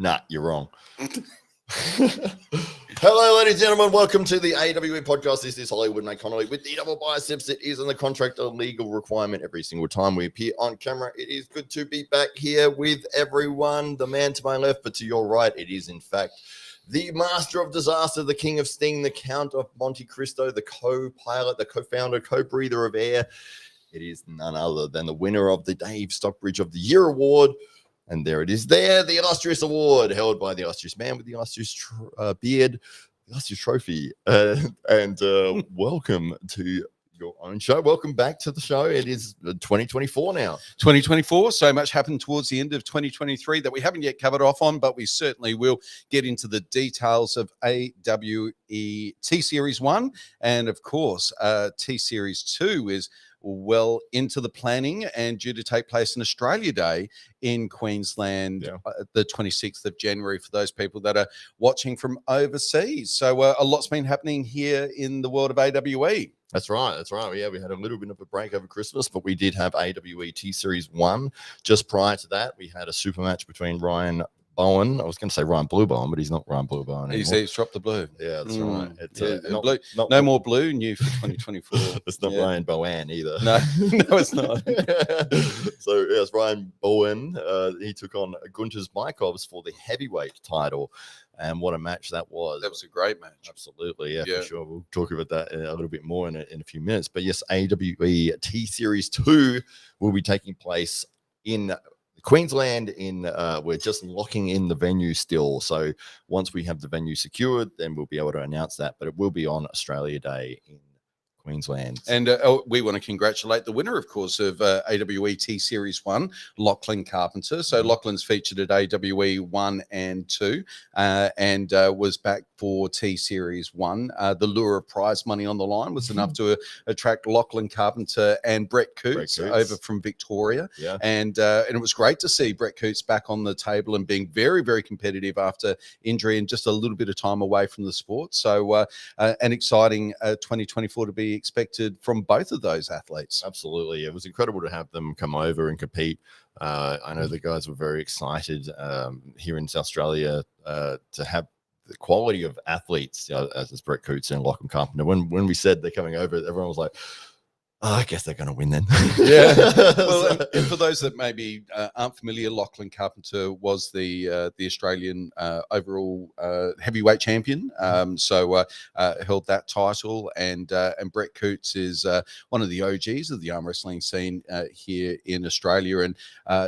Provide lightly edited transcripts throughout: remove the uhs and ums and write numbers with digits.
Nah, you're wrong. Hello, ladies and gentlemen. Welcome to the AWE podcast. This is Hollywood Mate Connolly with the double biceps. It is in the contract a legal requirement every single time we appear on camera. It is good to be back here with everyone. The man to my left, but to your right, it is in fact the master of disaster, the king of sting, the count of Monte Cristo, the co-pilot, the co-founder, co-breather of air. It is none other than the winner of the Dave Stockbridge of the Year award. And there it is there, the illustrious award held by the illustrious man with the illustrious beard, the illustrious trophy. Welcome to your own show. Welcome back to the show. It is 2024 now. 2024. So much happened towards the end of 2023 that we haven't yet covered off on, but we certainly will get into the details of AWE T-Series 1. And of course, T-Series 2 is well into the planning and due to take place in Australia Day in Queensland, the 26th of January, for those people that are watching from overseas. So a lot's been happening here in the world of AWE. That's right. That's right. Yeah, we had a little bit of a break over Christmas, but we did have AWE T-Series 1. Just prior to that, we had a super match between Ryan Bowen. I was going to say Ryan Blue Bowen, but he's not Ryan Blue Bowen anymore. He's dropped the blue. Yeah, that's right. It's blue. No more blue new for 2024. It's not Ryan Bowen either. No, it's not. So yes, Ryan Bowen. He took on Gunter's Mykovs for the heavyweight title. And what a match that was. That was a great match. Absolutely. Yeah, for sure. We'll talk about that a little bit more in a few minutes. But yes, AWE T-Series 2 will be taking place in Queensland. We're just locking in the venue still. So once we have the venue secured, then we'll be able to announce that. But it will be on Australia Day in Queensland. And we want to congratulate the winner, of course, of AWE T-Series 1, Lachlan Carpenter. So Lachlan's featured at AWE 1 and 2 and was back for T-Series 1. The lure of prize money on the line was enough to attract Lachlan Carpenter and Brett Coots over from Victoria. Yeah. And it was great to see Brett Coots back on the table and being very, very competitive after injury and just a little bit of time away from the sport. So an exciting 2024 to be expected from both of those athletes. Absolutely. It was incredible to have them come over and compete. I know the guys were very excited here in South Australia to have the quality of athletes, as Brett Coots and Lachlan Carpenter. When we said they're coming over, everyone was like, oh, I guess they're going to win then. Yeah. Well, and for those that maybe aren't familiar, Lachlan Carpenter was the Australian overall heavyweight champion. So held that title, and Brett Coots is one of the OGs of the arm wrestling scene here in Australia, and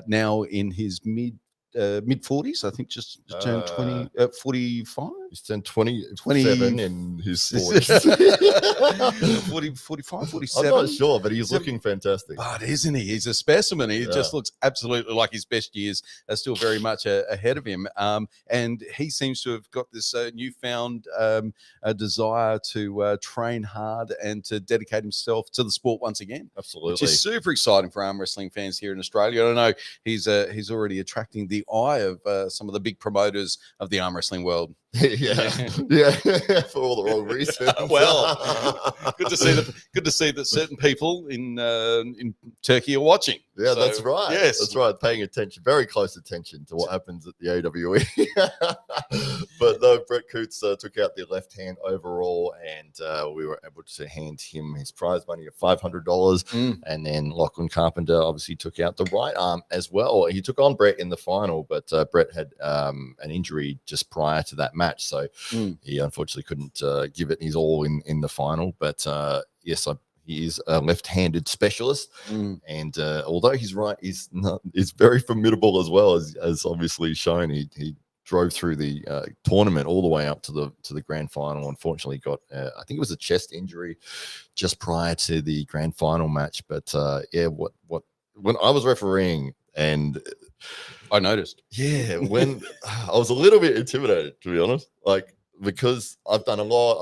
now in his mid 40s, I think, just turned 45. He's turned 27 in his 40s. 45, 47. I'm not sure, but he's looking fantastic. But isn't he? He's a specimen. He just looks absolutely like his best years are still very much ahead of him. And he seems to have got this newfound desire to train hard and to dedicate himself to the sport once again. Absolutely. Which is super exciting for arm wrestling fans here in Australia. I know he's already attracting the eye of some of the big promoters of the arm wrestling world. Yeah, for all the wrong reasons. Well, good to see that certain people in Turkey are watching. Yeah, so, that's right. Yes, that's right. Paying attention, very close attention to what happens at the AWE. But no, Brett Coots took out the left hand overall, and we were able to hand him his prize money of $500. And then Lachlan Carpenter obviously took out the right arm as well. He took on Brett in the final, but Brett had an injury just prior to that match, so he unfortunately couldn't give it his all in the final. But yes, he is a left-handed specialist, and although he's right, he's very formidable as well, as obviously shown. He drove through the tournament all the way up to the grand final. Unfortunately, got I think it was a chest injury just prior to the grand final match. But when I was refereeing, and I noticed, when I was a little bit intimidated, to be honest, because I've done a lot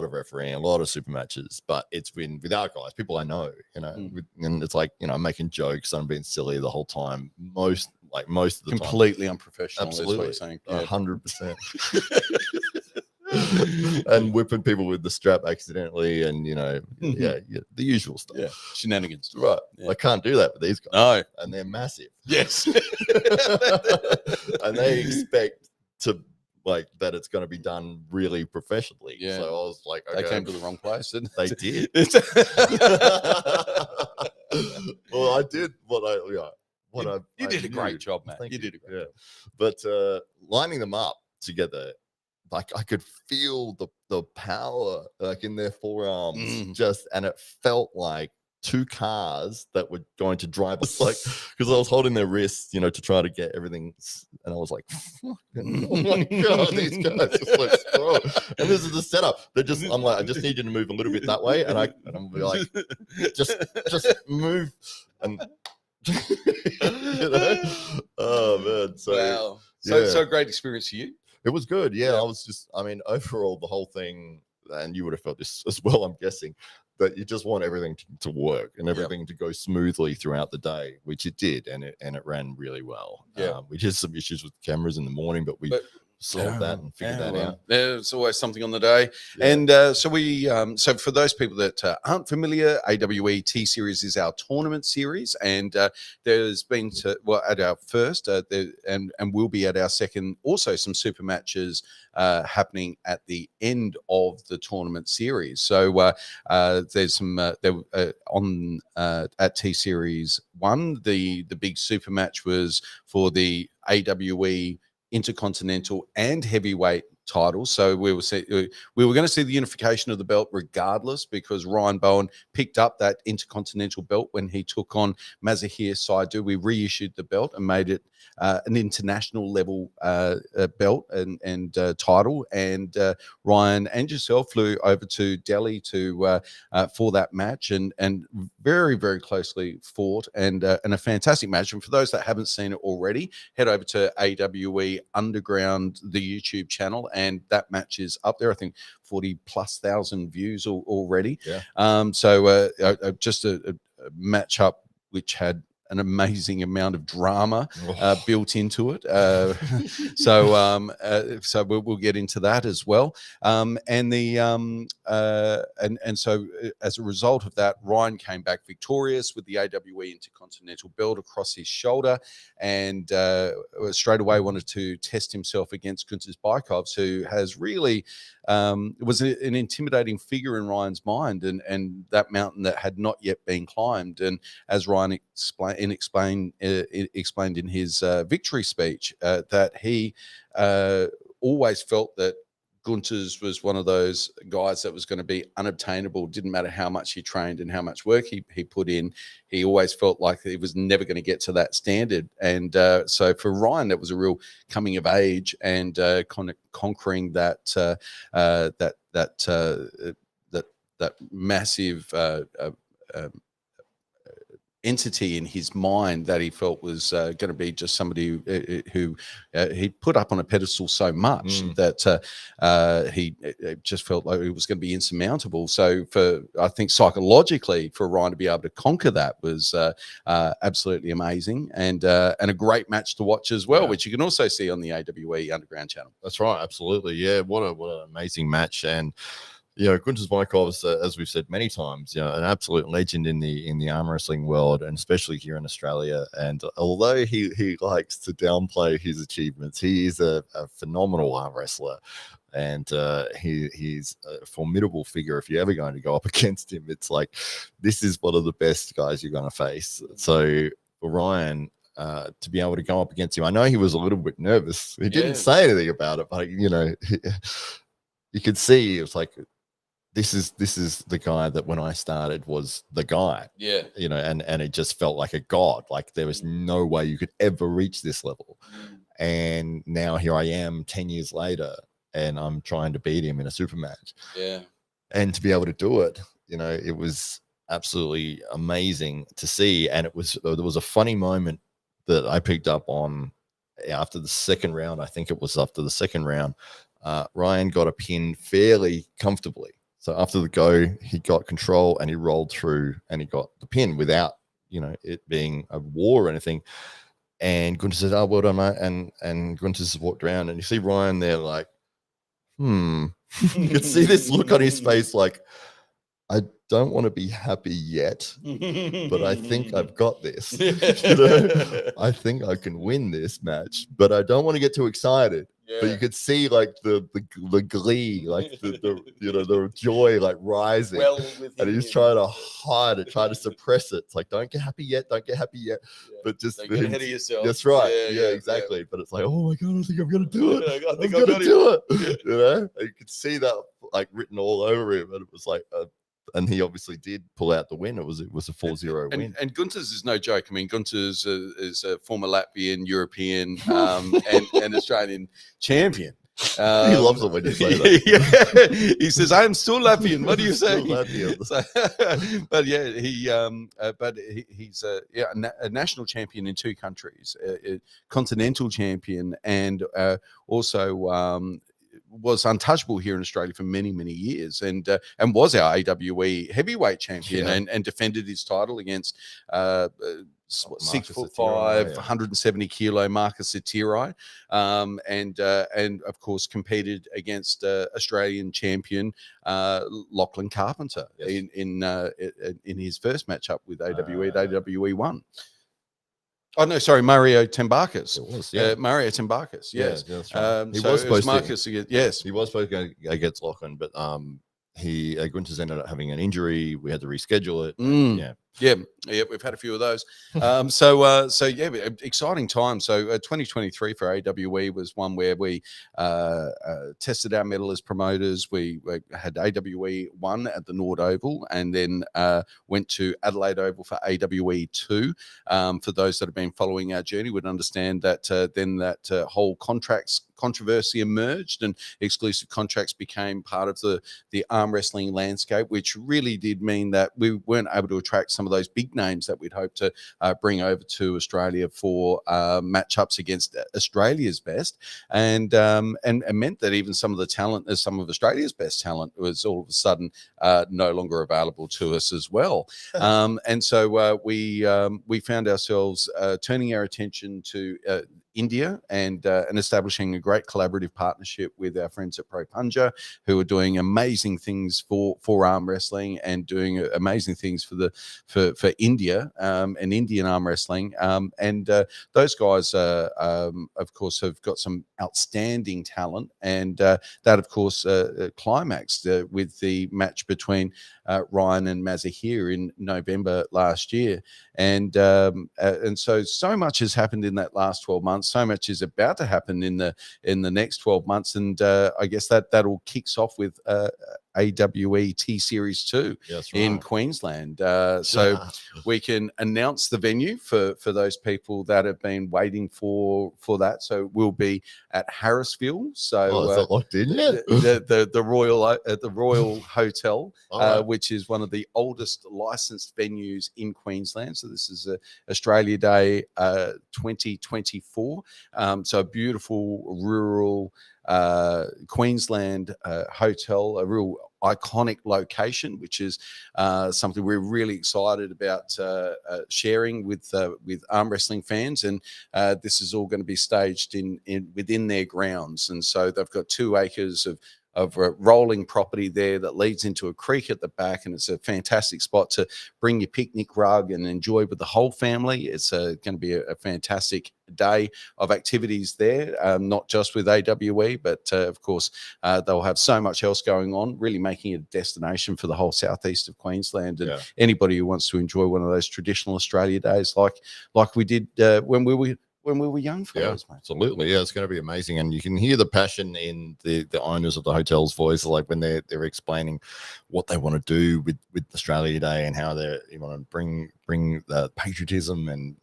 of refereeing, a lot of super matches, but it's been without guys, people I know, and it's like, I'm making jokes, I'm being silly the whole time. Most of the time. Completely unprofessional. Absolutely. Is what you're saying. 100%. And whipping people with the strap accidentally, and the usual stuff. Yeah, shenanigans. Right. Yeah. I can't do that with these guys. No. And they're massive. Yes. And they expect to like that it's going to be done really professionally. Yeah. So I was like, okay. They came to the wrong place, didn't They did. Well, I did what I you did a great knew. job, man. Thank You did a great job. But lining them up together, like I could feel the power like in their forearms, and it felt like two cars that were going to drive us, like, because I was holding their wrists, to try to get everything, and I was like, oh my god, these guys just like strong. And this is the setup. I'm like, I just need you to move a little bit that way, and I'm like, just move, and oh man, so wow, so a great experience for you. It was good, yeah. I was just, overall the whole thing, and you would have felt this as well, I'm guessing, that you just want everything to work and everything to go smoothly throughout the day, which it did, and it ran really well. We had some issues with cameras in the morning, but we solved that and figured that out. There's always something on the day. And so for those people that aren't familiar, AWE T Series is our tournament series, and there's been at our first and we'll be at our second also some super matches happening at the end of the tournament series. So there's some on at T Series 1, the big super match was for the AWE Intercontinental and Heavyweight titles. So we were going to see the unification of the belt regardless, because Ryan Bowen picked up that Intercontinental belt when he took on Mazahir Saidu. We reissued the belt and made it an international level belt and title. And Ryan and yourself flew over to Delhi to for that match, and very, very closely fought, and a fantastic match. And for those that haven't seen it already, head over to AWE Underground, the YouTube channel, and that match is up there. I think 40,000+ views already. So just a match up which had an amazing amount of drama built into it. So we'll get into that as well. And so as a result of that, Ryan came back victorious with the AWE Intercontinental belt across his shoulder, and straight away wanted to test himself against Gunter Bykovs, who has really was an intimidating figure in Ryan's mind, and that mountain that had not yet been climbed. And as Ryan explained in his victory speech, that he always felt that Gunter's was one of those guys that was going to be unobtainable. Didn't matter how much he trained and how much work he put in. He always felt like he was never going to get to that standard. And so for Ryan, that was a real coming of age and kind of conquering that massive entity in his mind that he felt was going to be just somebody who he put up on a pedestal so much that he just felt like it was going to be insurmountable. So I think psychologically for Ryan to be able to conquer that was absolutely amazing, and a great match to watch as well, which you can also see on the AWE Underground channel. That's right, absolutely, yeah. What an amazing match. And Gunter Bykovs, as we've said many times, an absolute legend in the arm wrestling world, and especially here in Australia. And although he likes to downplay his achievements, he is a phenomenal arm wrestler, and he's a formidable figure. If you're ever going to go up against him, it's like, this is one of the best guys you're going to face. So for Ryan, to be able to go up against him, I know he was a little bit nervous. He didn't say anything about it, but you could see it was like, this is the guy that when I started was the guy. And it just felt like a god. Like there was no way you could ever reach this level. And now here I am 10 years later, and I'm trying to beat him in a super match. And to be able to do it, it was absolutely amazing to see. And there was a funny moment that I picked up on after the second round. I think it was after the second round. Ryan got a pin fairly comfortably. So after the go, he got control and he rolled through and he got the pin without, it being a war or anything. And Gunter says, "Oh, well done, mate." And Gunter just walked around, and you see Ryan there like, You could see this look on his face like, I don't want to be happy yet, but I think I've got this. I think I can win this match, but I don't want to get too excited. but you could see like the glee, like the joy like rising. Well, and he's trying to hide it, trying to suppress it. It's like, don't get happy yet, don't get happy yet. But just don't get ahead of yourself. That's right. Yeah, exactly. But it's like, oh my god, I think I'm gonna do it. I think I'm gonna do it. Yeah. You know, and you could see that like written all over him, and it was like and he obviously did pull out the win. It was a 4-0 win. And Gunter's is no joke. I mean, Gunter's is a former Latvian, European, and Australian champion. He loves it when you say that. Yeah. He says, "I am still Latvian." What do you say? But he's a national champion in 2 countries, a continental champion, and also was untouchable here in Australia for many, many years, and was our AWE heavyweight champion, and defended his title against 6'5", 170 kilo Marcus Atirai, and of course competed against Australian champion Lachlan Carpenter in his first matchup with AWE at AWE 1. Oh no, sorry, Mario Tambakis. It was, Mario Tambakis. Yes, that's right. He was supposed Marcus. Yes, he was supposed to go against Lachlan, but Gunther's ended up having an injury. We had to reschedule it. Yeah, we've had a few of those. Exciting time. So 2023 for AWE was one where we tested our mettle as promoters. We had AWE 1 at the Nord Oval, and then went to Adelaide Oval for AWE 2. For those that have been following our journey would understand that then that whole controversy emerged, and exclusive contracts became part of the arm wrestling landscape, which really did mean that we weren't able to attract some of those big names that we'd hoped to bring over to Australia for matchups against Australia's best, and meant that even some of the talent, as some of Australia's best talent, was all of a sudden no longer available to us as well. And so we found ourselves turning our attention to India and establishing a great collaborative partnership with our friends at Pro Punja, who are doing amazing things for arm wrestling and doing amazing things for India and Indian arm wrestling. And those guys, of course, have got some outstanding talent, and that, of course, climaxed with the match between Ryan and Mazahir in November last year. And so much has happened in that last 12 months. So much is about to happen in the next 12 months, and I guess that all kicks off with AWE T Series 2 in Queensland. So we can announce the venue for those people that have been waiting for that. So we'll be at Harrisville. So is that locked in yet? the Royal Hotel, right. which is one of the oldest licensed venues in Queensland. So this is Australia Day 2024. So a beautiful rural Queensland hotel, a real iconic location, which is something we're really excited about sharing with arm wrestling fans. And this is all going to be staged within their grounds. And so they've got 2 acres of rolling property there that leads into a creek at the back, and it's a fantastic spot to bring your picnic rug and enjoy with the whole family. It's going to be a fantastic day of activities there, not just with AWE, but of course they'll have so much else going on, really making it a destination for the whole southeast of Queensland, and anybody who wants to enjoy one of those traditional Australia days like we did when we were young fellas, mate. Absolutely. Yeah, it's going to be amazing. And you can hear the passion in the owners of the hotel's voice, like when they're explaining what they want to do with Australia Day and how they want to bring the patriotism and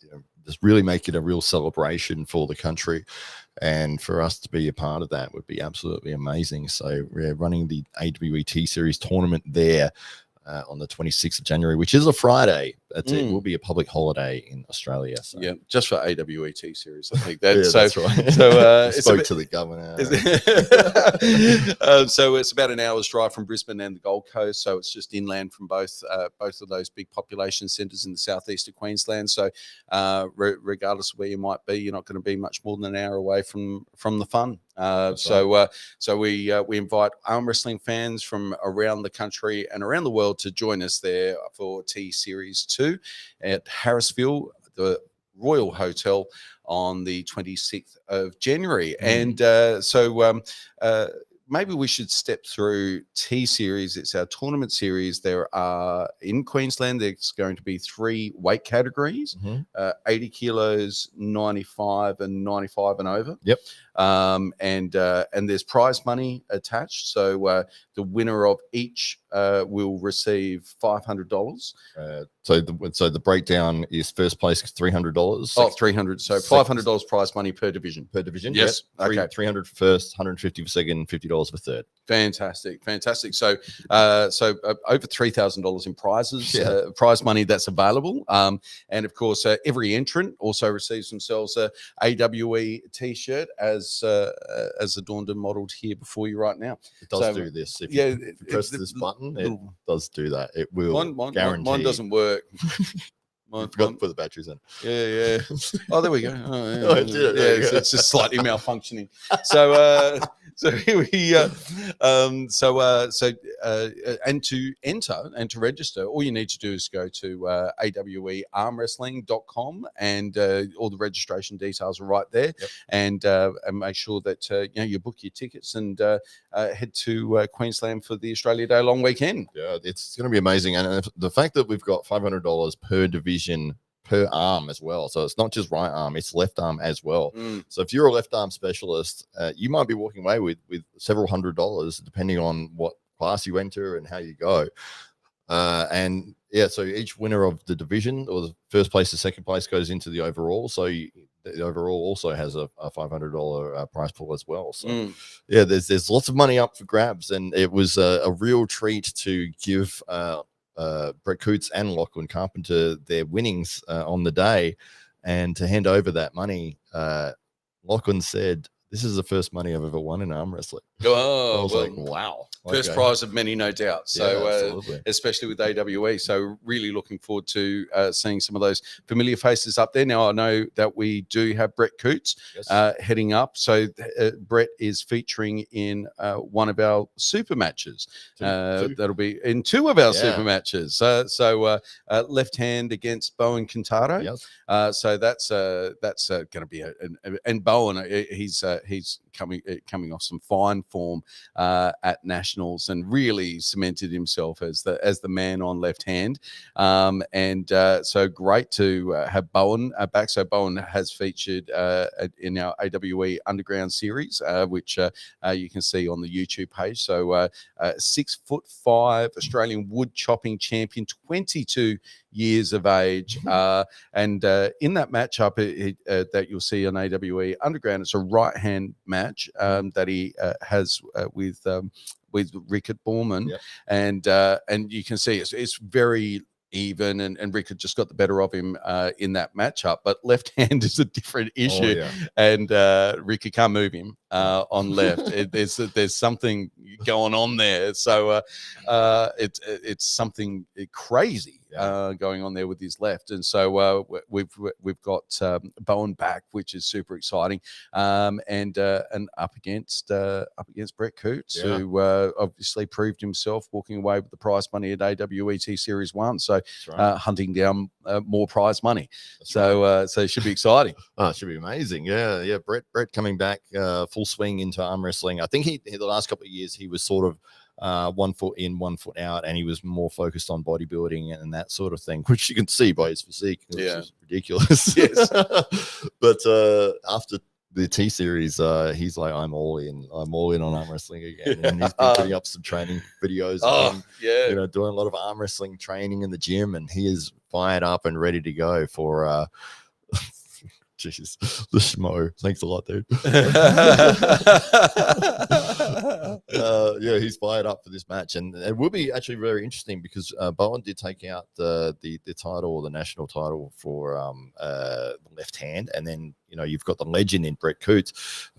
just really make it a real celebration for the country. And for us to be a part of that would be absolutely amazing. So we're running the AWE Series tournament there on the 26th of January, which is a Friday. It will be a public holiday in Australia. So. Yeah, just for AWE T Series, I think. That's right. So spoke to the governor. So it's about an hour's drive from Brisbane and the Gold Coast. So it's just inland from both of those big population centres in the southeast of Queensland. So regardless of where you might be, you're not going to be much more than an hour away from the fun. So we invite arm wrestling fans from around the country and around the world to join us there for T Series 2 at Harrisville, the Royal Hotel on the 26th of January. And so maybe we should step through T Series. It's our tournament series. There are, in Queensland, there's going to be 3 weight categories, 80 kilos, 95 and 95 and over. Yep. And there's prize money attached. So the winner of each will receive $500. So the breakdown is first place $300. $300. So $500 prize money per division. Per division. Yes. Yep. Okay. 300 for first, 150 for second, $50 for third. Fantastic. So over $3,000 in prizes, prize money that's available. And of course, every entrant also receives themselves a AWE T-shirt as adorned and modelled here before you right now. It does do this. If you press this button, it does do that. It will guarantee. Mine doesn't work. I forgot to put the batteries in. Yeah. Oh, there we go. Oh, yeah. Oh, it did. It's just slightly malfunctioning. So here we and to enter and to register, all you need to do is go to awearmwrestling.com, and all the registration details are right there. Yep. And make sure that you book your tickets and head to Queensland for the Australia Day long weekend. Yeah, it's going to be amazing, and the fact that we've got $500 per division per arm as well. So it's not just right arm, it's left arm as well. So if you're a left arm specialist, you might be walking away with several $100s depending on what class you enter and how you go. And yeah, so each winner of the division, or the first place to second place, goes into the overall. So the overall also has a $500 prize pool as well. So yeah, there's lots of money up for grabs, and it was a real treat to give Brett Coots and Lachlan Carpenter their winnings on the day, and to hand over that money. Lachlan said, "This is the first money I've ever won in arm wrestling." Oh, I was like, wow. First prize of many, no doubt. So, yeah, especially with AWE. So, really looking forward to seeing some of those familiar faces up there. Now, I know that we do have Brett Coots heading up. So, Brett is featuring in one of our super matches. That'll be in 2 of our super matches. So, left hand against Bowen Quintado. Yes. So that's going to be and Bowen, he's coming off some fine form at Nationals, and really cemented himself as the man on left hand. So great to have Bowen back. So Bowen has featured in our AWE Underground series, which you can see on the YouTube page. So 6'5" Australian wood chopping champion, 22 years of age, and in that matchup that you'll see on AWE Underground, it's a right hand match that he has with Rickard Borman, and you can see it's very even, and Rickard just got the better of him in that matchup. But left hand is a different issue, and Rickard can't move him on left. There's something going on there, so it's something crazy going on there with his left, and so we've got Bowen back, which is super exciting, and up against Brett Coots, who obviously proved himself walking away with the prize money at AWET Series 1. So hunting down more prize money. So it should be exciting. It should be amazing. Yeah. Brett coming back full swing into arm wrestling. I think the last couple of years he was sort of 1 foot in, 1 foot out, and he was more focused on bodybuilding and that sort of thing, which you can see by his physique. It's ridiculous. Yes. But after the T Series, he's like, I'm all in on arm wrestling again. And he's been putting up some training videos of him, doing a lot of arm wrestling training in the gym, and he is fired up and ready to go for jeez, the schmo. Thanks a lot, dude. He's fired up for this match, and it will be actually very interesting because Bowen did take out the title, or the national title, for left hand, and then you've got the legend in Brett Coots.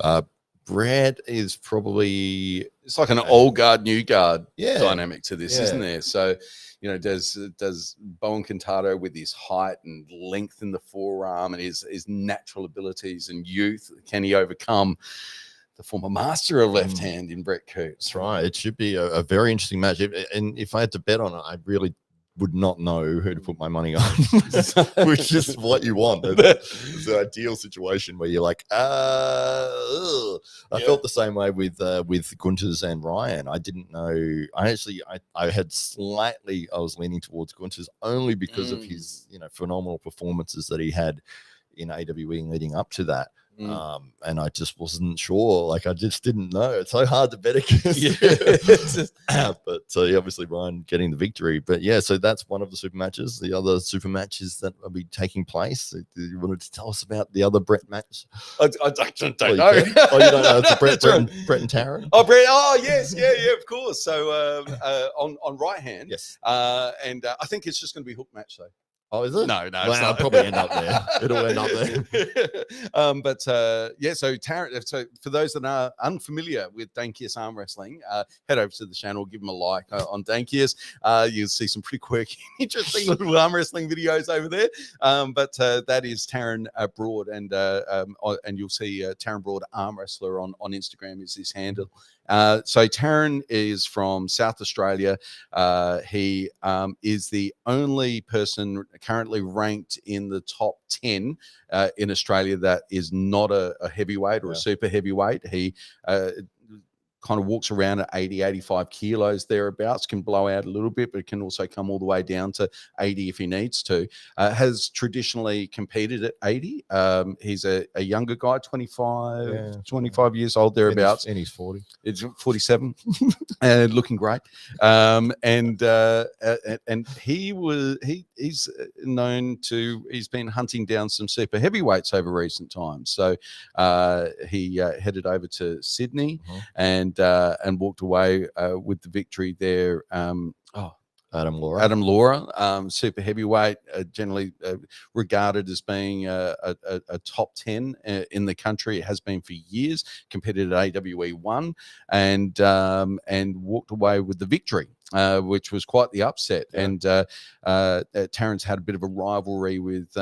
Brett is probably, it's like an old guard, new guard dynamic to this, isn't there? So, does Bowen Quintado, with his height and length in the forearm and his natural abilities and youth, can he overcome the former master of left hand in Brett Coots? That's right. It should be a very interesting match. And if I had to bet on it, I really would not know who to put my money on, which is what you want. It's the ideal situation where you're like, I felt the same way with Gunters and Ryan. I didn't know. I was leaning towards Gunters only because of his, phenomenal performances that he had in AWE leading up to that. And I just wasn't sure. Like, I just didn't know. It's so hard to bet against. But obviously Ryan getting the victory. But yeah, so that's one of the super matches. The other super matches that will be taking place. Do you wanted to tell us about the other Brett match? I don't know. You don't know. It's a Brett and Taryn. Oh, Brett. Oh, yes. Yeah, of course. So on right hand. Yes. And I think it's just going to be a hook match, though. Oh, is it? No, well, it'll probably end up there. It'll end up there. But so Taryn, so for those that are unfamiliar with Dankius arm wrestling, head over to the channel, give them a like on Dankius. You'll see some pretty quirky, interesting little arm wrestling videos over there. But that is Taryn Broad, and you'll see Taryn Broad arm wrestler on Instagram is his handle. So Taryn is from South Australia. He is the only person currently ranked in the top 10 in Australia that is not a heavyweight or a super heavyweight. He kind of walks around at 80, 85 kilos thereabouts, can blow out a little bit, but can also come all the way down to 80 if he needs to. Has traditionally competed at 80. He's a younger guy, 25 years old thereabouts. And he's 40. It's 47 and looking great. And he's known to, he's been hunting down some super heavyweights over recent times. So he headed over to Sydney and walked away with the victory there. Adam Laura, super heavyweight, generally regarded as being a top 10 in the country. It has been for years. Competed at AWE 1 and walked away with the victory, which was quite the upset. And Taryn's had a bit of a rivalry with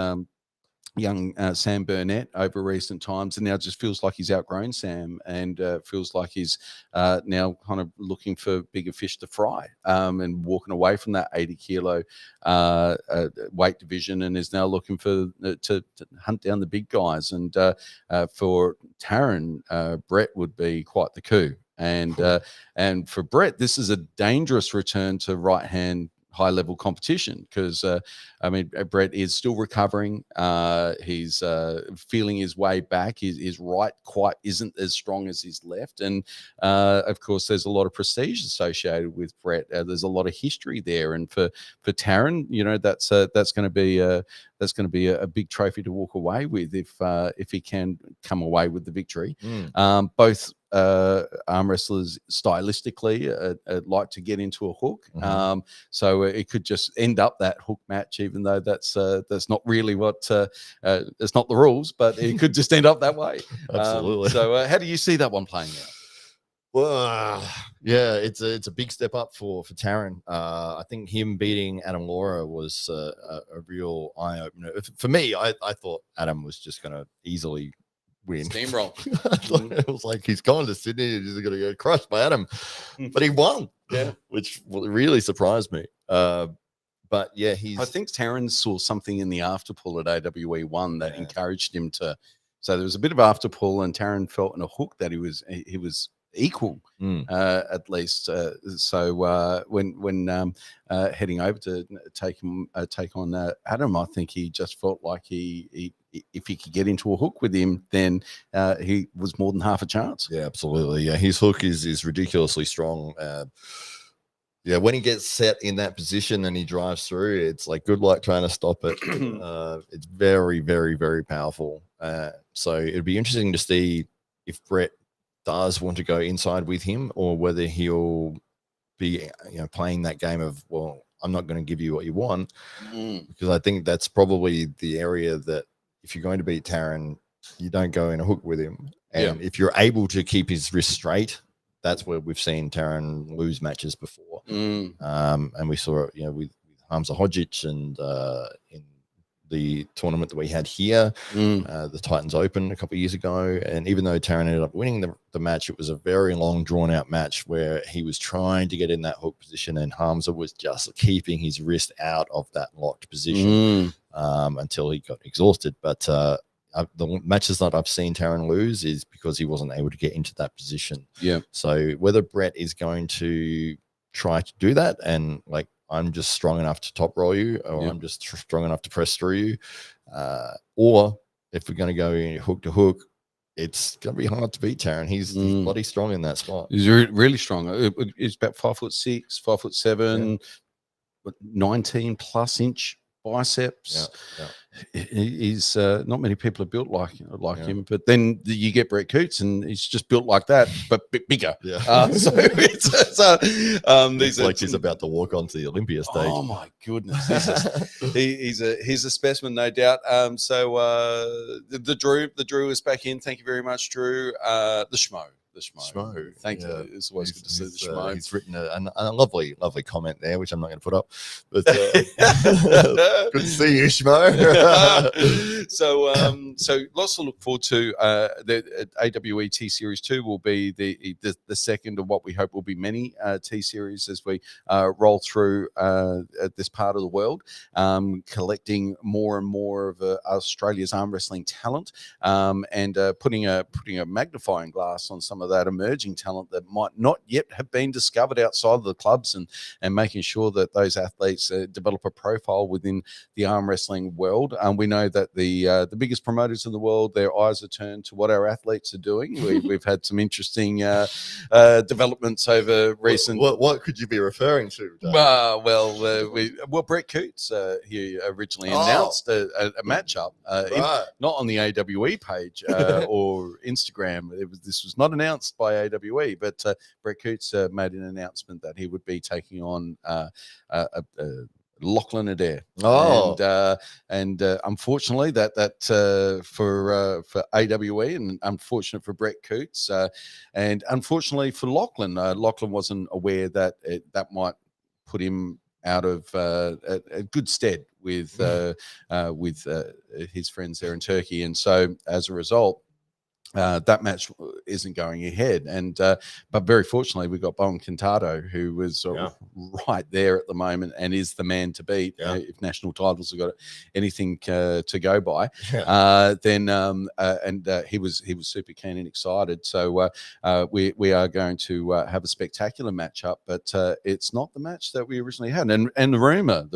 young Sam Burnett over recent times, and now just feels like he's outgrown Sam and feels like he's now kind of looking for bigger fish to fry and walking away from that 80 kilo weight division, and is now looking for to hunt down the big guys. And for Taryn, Brett would be quite the coup. And for Brett, this is a dangerous return to right hand high level competition because Brett is still recovering. He's feeling his way back. His right quite isn't as strong as his left, and of course there's a lot of prestige associated with Brett. There's a lot of history there, and for Taryn, that's going to be a big trophy to walk away with if he can come away with the victory. Both arm wrestlers stylistically like to get into a hook, so it could just end up that hook match, even though that's not really what it's not the rules, but it could just end up that way. Absolutely. So how do you see that one playing out? Well, yeah, it's a big step up for Taryn. I think him beating Adam Laura was a real eye opener for me. I thought Adam was just going to easily win. Steamroll. It was like he's gone to Sydney and he's going to get crushed by Adam, but he won. Yeah, which really surprised me. But yeah, I think Taryn saw something in the afterpull at AWE 1 that encouraged him to. So there was a bit of afterpull, and Taryn felt in a hook that he was equal, at least. So when heading over to take on Adam, I think he just felt like he if he could get into a hook with him, then he was more than half a chance. Yeah, absolutely. Yeah, his hook is ridiculously strong. Yeah, when he gets set in that position and he drives through, it's like good luck trying to stop it. It's very, very, very powerful. So it'd be interesting to see if Brett does want to go inside with him, or whether he'll be playing that game of, well, I'm not going to give you what you want, because I think that's probably the area that if you're going to beat Taryn, you don't go in a hook with him. And if you're able to keep his wrist straight, that's where we've seen Taryn lose matches before. And we saw it, with Hamza Hodzic and in the tournament that we had here, Mm. the Titans Open a couple of years ago. And even though Taran ended up winning the match, it was a very long, drawn-out match where he was trying to get in that hook position, and Hamza was just keeping his wrist out of that locked position until he got exhausted. But the matches that I've seen Taran lose is because he wasn't able to get into that position. Yeah. So whether Brett is going to try to do that, and like, I'm just strong enough to top roll you, or I'm just strong enough to press through you, or if we're going to go hook to hook, it's going to be hard to beat Taran. He's bloody strong in that spot. He's really strong. He's about 5'6", 5'7", 19 plus inch biceps. He's not many people are built like him, but then you get Brett Coots and he's just built like that, but bigger. So it's like he's about to walk onto the Olympia stage. Oh my goodness, he's a specimen, no doubt. The Drew is back in. Thank you very much, Drew. The Schmo. Thank you. It's always good to see the Schmo. He's written a lovely comment there, which I'm not going to put up. But good to see you, Schmo. So lots to look forward to. The AWE T Series 2 will be the second of what we hope will be many T Series as we roll through this part of the world, collecting more and more of Australia's arm wrestling talent, and putting a magnifying glass on some of that emerging talent that might not yet have been discovered outside of the clubs, and making sure that those athletes develop a profile within the arm wrestling world. We know that the biggest promoters in the world, their eyes are turned to what our athletes are doing. We've had some interesting developments over recent. What could you be referring to? Brett Coots he originally announced a matchup, not on the AWE page or Instagram. This was not announced by AWE, but Brett Coots made an announcement that he would be taking on Lachlan Adair. And unfortunately that for AWE, and unfortunate for Brett Coots, and unfortunately for Lachlan, Lachlan wasn't aware that that might put him out of a good stead with his friends there in Turkey, and so as a result, that match isn't going ahead, but very fortunately we got Bowen Quintado, who was right there at the moment and is the man to beat. If national titles have got anything to go by, he was super keen and excited. So we are going to have a spectacular matchup, but it's not the match that we originally had. And the rumor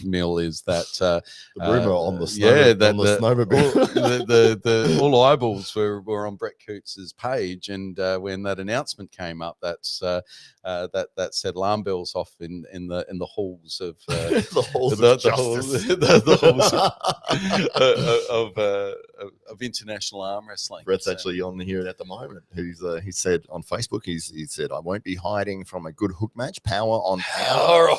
mill is that the rumor on the snowmobile, all eyeballs were on Brett Coots's page, and when that announcement came up, that set alarm bells off in the halls of the halls of international arm wrestling. Brett's actually on here at the moment. He said on Facebook, he said, "I won't be hiding from a good hook match. Power on power."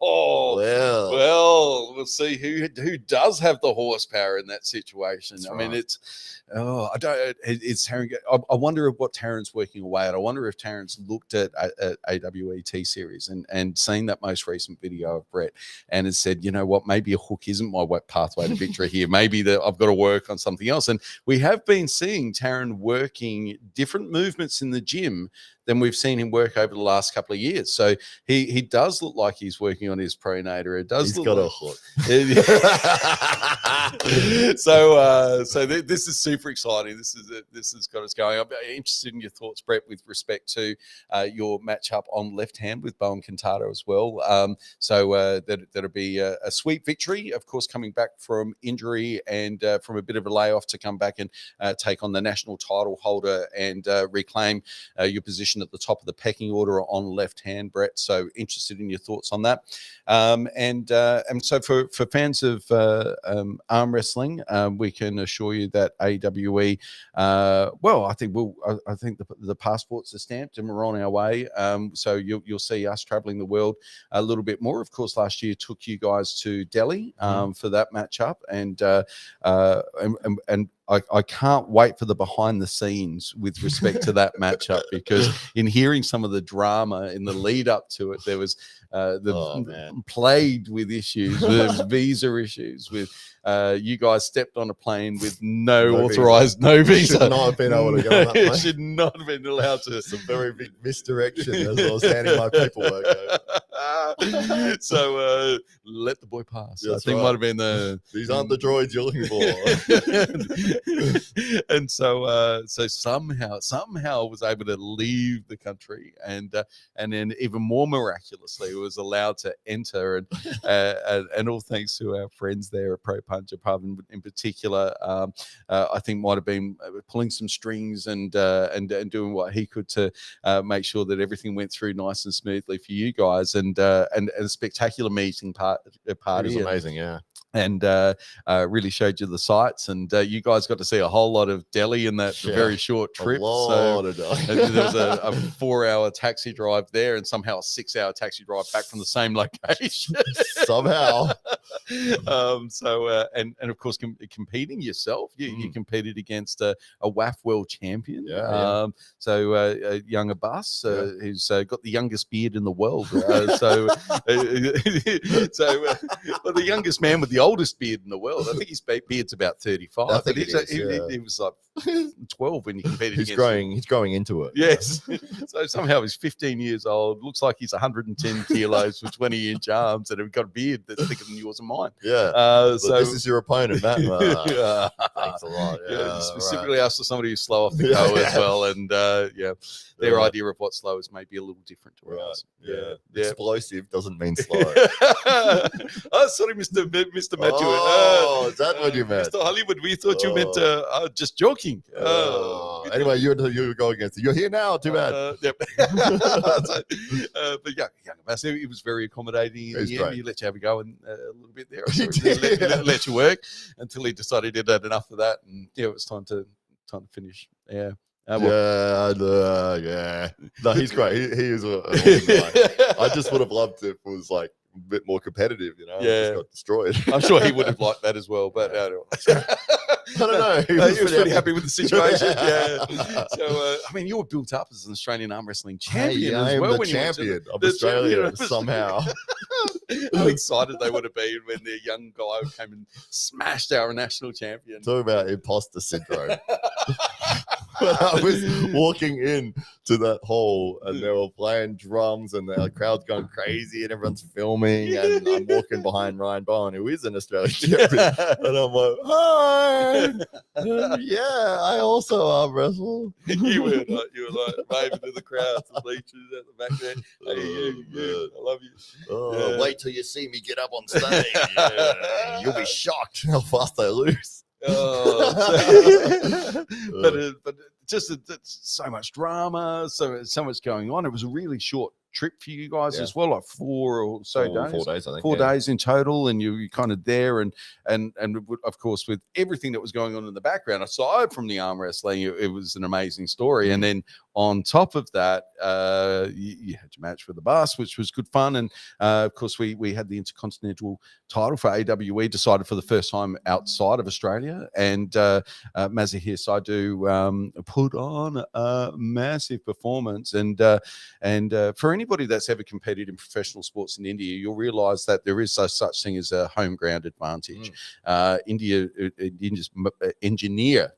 Well, we'll see who does have the horsepower in that situation. That's I mean, it's Taran. I wonder what Taran's working away at. I wonder if Taran's looked at AWE T Series and seen that most recent video of Brett and has said, you know what, maybe a hook isn't my pathway to victory here. Maybe I've got to work on something else. And we have been seeing Taran working different movements in the gym than we've seen him work over the last couple of years. So he does look like he's working on his pronator. It does. He's got a hook. So this is super exciting. This has got us going. I'm interested in your thoughts, Brett, with respect to your matchup on left hand with Bowen Quintado as well. That'll be a sweet victory, of course, coming back from injury and from a bit of a layoff to come back and take on the national title holder and reclaim your position at the top of the pecking order on left hand, Brett. So interested in your thoughts on that. And so for fans of arm wrestling, we can assure you that AWE, I think the passports are stamped and we're on our way. So you'll see us traveling the world a little bit more. Of course, last year took you guys to Delhi for that matchup, and I can't wait for the behind the scenes with respect to that matchup, because in hearing some of the drama in the lead up to it, there was plagued with issues, with visa issues, with you guys stepped on a plane with no authorized visa. Should not have been able to go on that plane. Should not have been allowed to. It's a very big misdirection as I was handing my paperwork over. So let the boy pass. That's I think right. might have been the. These aren't the droids you're looking for. And so somehow was able to leave the country, and then even more miraculously was allowed to enter, and all thanks to our friends there at Pro Puncher Pub in particular. I think might have been pulling some strings and doing what he could to make sure that everything went through nice and smoothly for you guys, and a spectacular meeting party. It was amazing, yeah. And really showed you the sights, and you guys got to see a whole lot of Delhi in that very short trip. A lot of Delhi. There was a 4-hour taxi drive there, and somehow a 6-hour taxi drive back from the same location. Somehow. And of course competing yourself, you competed against a WAF world champion. Young Abbas, who's got the youngest beard in the world. Well, the youngest man with the oldest beard in the world. I think his beard's about 35. I think he was like 12 when he competed. He's growing into it. Yes. So somehow he's 15 years old. Looks like he's 110 kilos with 20-inch arms, and have got a beard that's thicker than yours and mine. Yeah. So this is your opponent, Matt. Thanks a lot. Yeah, specifically asked for somebody who's slow off the go as well, and their idea of what slow is maybe a little different to ours. Yeah. Explosive doesn't mean slow. Sorry, Mr. Matthew. Oh, is that what you meant? Mr. Hollywood, we thought you meant just joking. Anyway, you were going against it. You're here now. Too bad. Yep. But young Massive, he was very accommodating. He let you have a go in a little bit there. Let you work until he decided he'd had enough of that, and it was time to finish. Yeah. Yeah. No, he's great. He is an awesome guy. I just would have loved it if it was like a bit more competitive, Yeah. Just got destroyed. I'm sure he would have liked that as well, but I don't know. He was pretty happy with the situation. Yeah. So, I mean, you were built up as an Australian arm wrestling champion as well. The champion of Australia somehow. How excited they would have been when their young guy came and smashed our national champion. Talk about imposter syndrome. When I was walking in to that hall and they were playing drums and the crowd's going crazy and everyone's filming, and I'm walking behind Ryan Bowen, who is an Australian champion, and I'm like, hi, I also arm wrestle. You were like waving to the crowd, to the bleachers at the back there. Hey, I love you. Wait till you see me get up on stage. You'll be shocked how fast I lose. But just so much drama, so much going on. It was a really short trip for you guys as well, like 4 or so days. 4 days, I think. 4 days in total, and you're kind of there, and of course with everything that was going on in the background, aside from the arm wrestling, it was an amazing story. And then on top of that, you had your match with the Boss, which was good fun, and of course we had the Intercontinental title for AWE decided for the first time outside of Australia, and Mazahir Saidu put on a massive performance, and for anybody that's ever competed in professional sports in India, you'll realize that there is such thing as a home ground advantage. India's engineer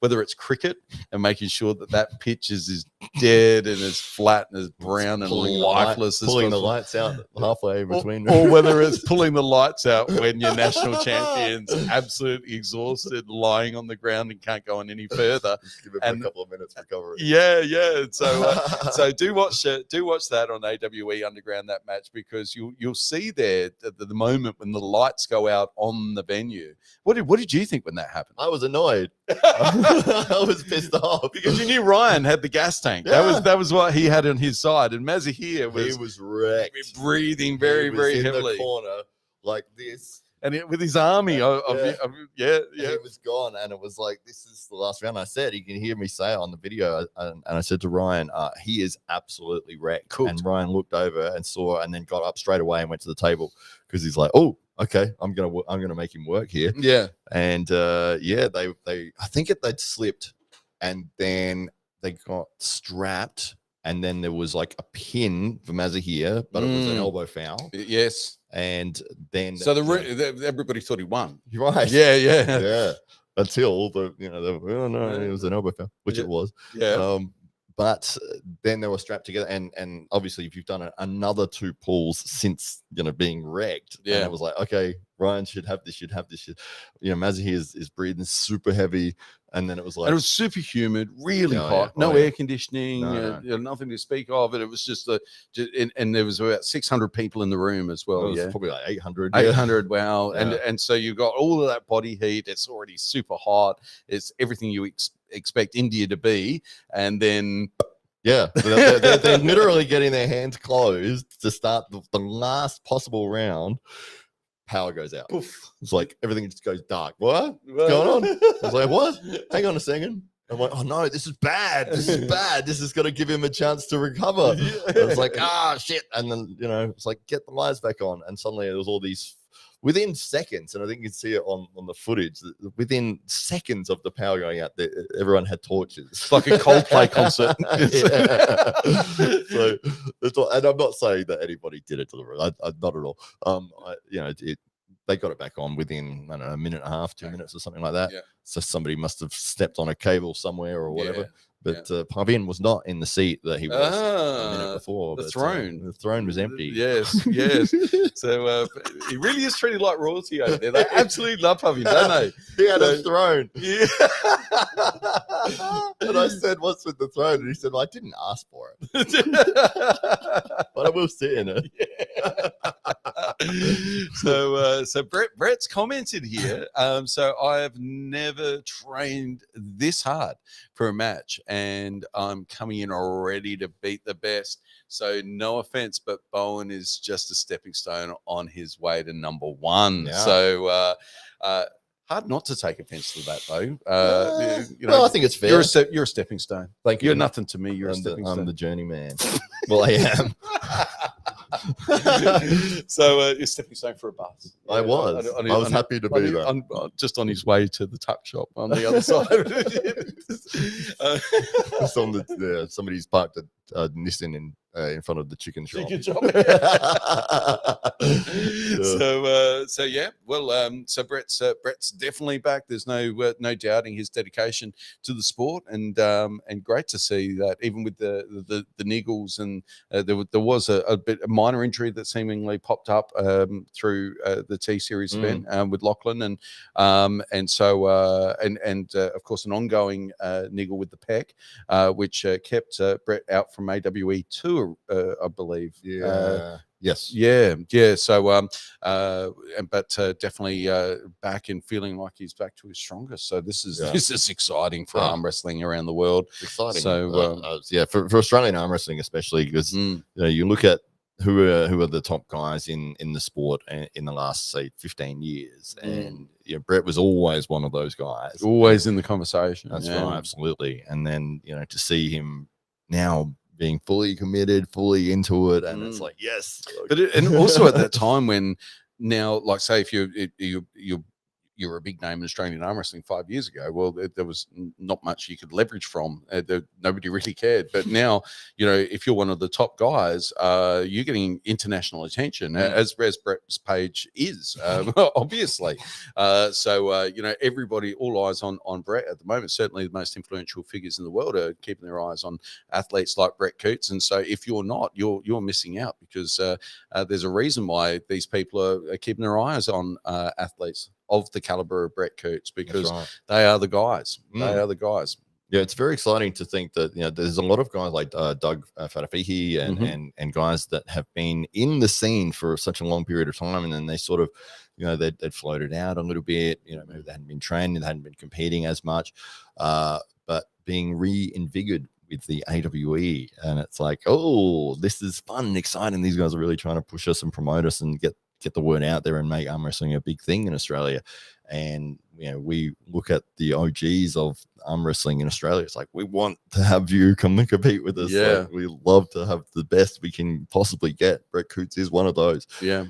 whether it's cricket and making sure that pitch is dead and as flat and as brown and lifeless as pulling the lights out halfway in between, or whether it's pulling the lights out when your national champion's absolutely exhausted, lying on the ground and can't go on any further. Just give it a couple of minutes recovery. Yeah. So do watch that on AWE Underground, that match, because you'll see there at the moment when the lights go out on the venue. What did you think when that happened? I was annoyed. I was pissed off because you knew Ryan had the gas tank. Yeah. That was what he had on his side, and Mazahir was wrecked, breathing very, very in heavily, the corner like this, and with his army. He was gone, and it was like, this is the last round. I said, you can hear me say it on the video, and I said to Ryan, he is absolutely wrecked. Cool. And Ryan looked over and saw, and then got up straight away and went to the table because he's like, oh, okay, I'm gonna make him work here. Yeah. And they I think they'd slipped, and then they got strapped, and then there was like a pin for Mazahir, but it was an elbow foul. Yes. And then So everybody thought he won. you're right. Yeah. Yeah. Until oh no, it was an elbow foul, which it was. Yeah. But then they were strapped together, and obviously, if you've done another 2 pulls since being wrecked, and it was like, okay, Ryan should have this. Mazahir is breathing super heavy, and then it was like, and it was super humid, really hot, no air conditioning, nothing to speak of. It was just and there was about 600 people in the room as well. It was probably like 800. 800, wow. Yeah. And so you got all of that body heat. It's already super hot. It's everything you expect India to be, and then they're literally getting their hands closed to start the last possible round. Power goes out. Poof. It's like everything just goes dark. What's going on? I was like, what? Hang on a second. I'm like, oh no, this is bad. This is bad. This is going to give him a chance to recover. It's like, shit. And then, it's like, get the lights back on. And suddenly there was all these, within seconds, and I think you can see it on the footage, within seconds of the power going out, everyone had torches. It's like a Coldplay concert. So, and I'm not saying that anybody did it to the room. Not at all. They got it back on within, I don't know, a minute and a half, 2 minutes or something like that. Yeah. So somebody must have stepped on a cable somewhere or whatever. Yeah. But Pavin was not in the seat that he was a minute before. The throne. The throne was empty. Yes. So he really is treated like royalty over there. They absolutely love Pavin, don't they? He had a throne. Yeah. And I said, what's with the throne? And he said, well, I didn't ask for it. But I will sit in it. Yeah. So Brett's commented here. So I have never trained this hard for a match, and I'm coming in already to beat the best. So no offense, but Bowen is just a stepping stone on his way to number 1. Yeah. So hard not to take offense to that, though. Well, I think it's fair. You're a stepping stone. Thank you. You're nothing to me. You're a stepping stone. I'm the journeyman. Well, I am. So you're stepping stone for a bus. I was. I was happy to be there. Just on his way to the tuck shop on the other side. Somebody's parked a Nissan in front of the chicken shop. Chicken shop. So yeah. Well, so Brett's definitely back. There's no doubting his dedication to the sport, and great to see that even with the niggles, and there was a minor injury that seemingly popped up through the T Series event with Lachlan, and so of course an ongoing niggle with the pec, which kept Brett out from AWE 2, I believe. Yeah. Yes. Yeah. So, but definitely back and feeling like he's back to his strongest. So this is exciting for arm wrestling around the world. Exciting. So for Australian arm wrestling especially, because you look at who are the top guys in the sport in the last, say, 15 years, and Brett was always one of those guys, always in the conversation. That's right, absolutely. And then to see him now being fully committed, fully into it, and it's like, yes. But and also at that time when now, like, say if you're a big name in Australian arm wrestling 5 years ago, well, there was not much you could leverage from. Nobody really cared. But now, if you're one of the top guys, you're getting international attention, as Brett's page is, obviously. So everybody, all eyes on Brett at the moment. Certainly the most influential figures in the world are keeping their eyes on athletes like Brett Coots. And so if you're not, you're missing out, because there's a reason why these people are keeping their eyes on athletes of the caliber of Brett Coots, because they are the guys. They are the guys. Yeah, it's very exciting to think that there's a lot of guys like Doug Fatafihi and guys that have been in the scene for such a long period of time, and then they sort of they'd floated out a little bit. Maybe they hadn't been trained, they hadn't been competing as much, but being reinvigorated with the AWE, and it's like, oh, this is fun and exciting. These guys are really trying to push us and promote us and get the word out there and make arm wrestling a big thing in Australia. And we look at the OGs of arm wrestling in Australia. It's like, we want to have you come and compete with us. Yeah. Like, we love to have the best we can possibly get. Brett Coots is one of those. Yeah.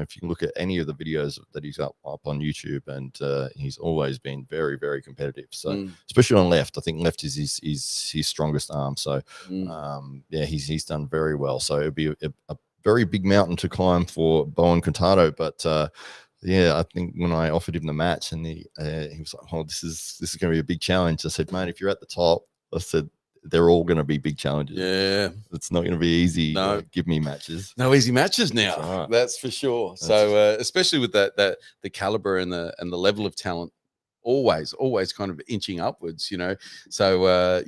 If you look at any of the videos that he's up on YouTube, and he's always been very, very competitive. So especially on left, I think left is his strongest arm. So he's done very well. So it'd be a very big mountain to climb for Bowen Contado, but I think when I offered him the match, and he was like, "Oh, this is going to be a big challenge." I said, "Man, if you're at the top," I said, "they're all going to be big challenges. Yeah, it's not going to be easy. No, give me matches. No easy matches now. Right. That's for sure. So especially with the caliber and the level of talent, always kind of inching upwards, so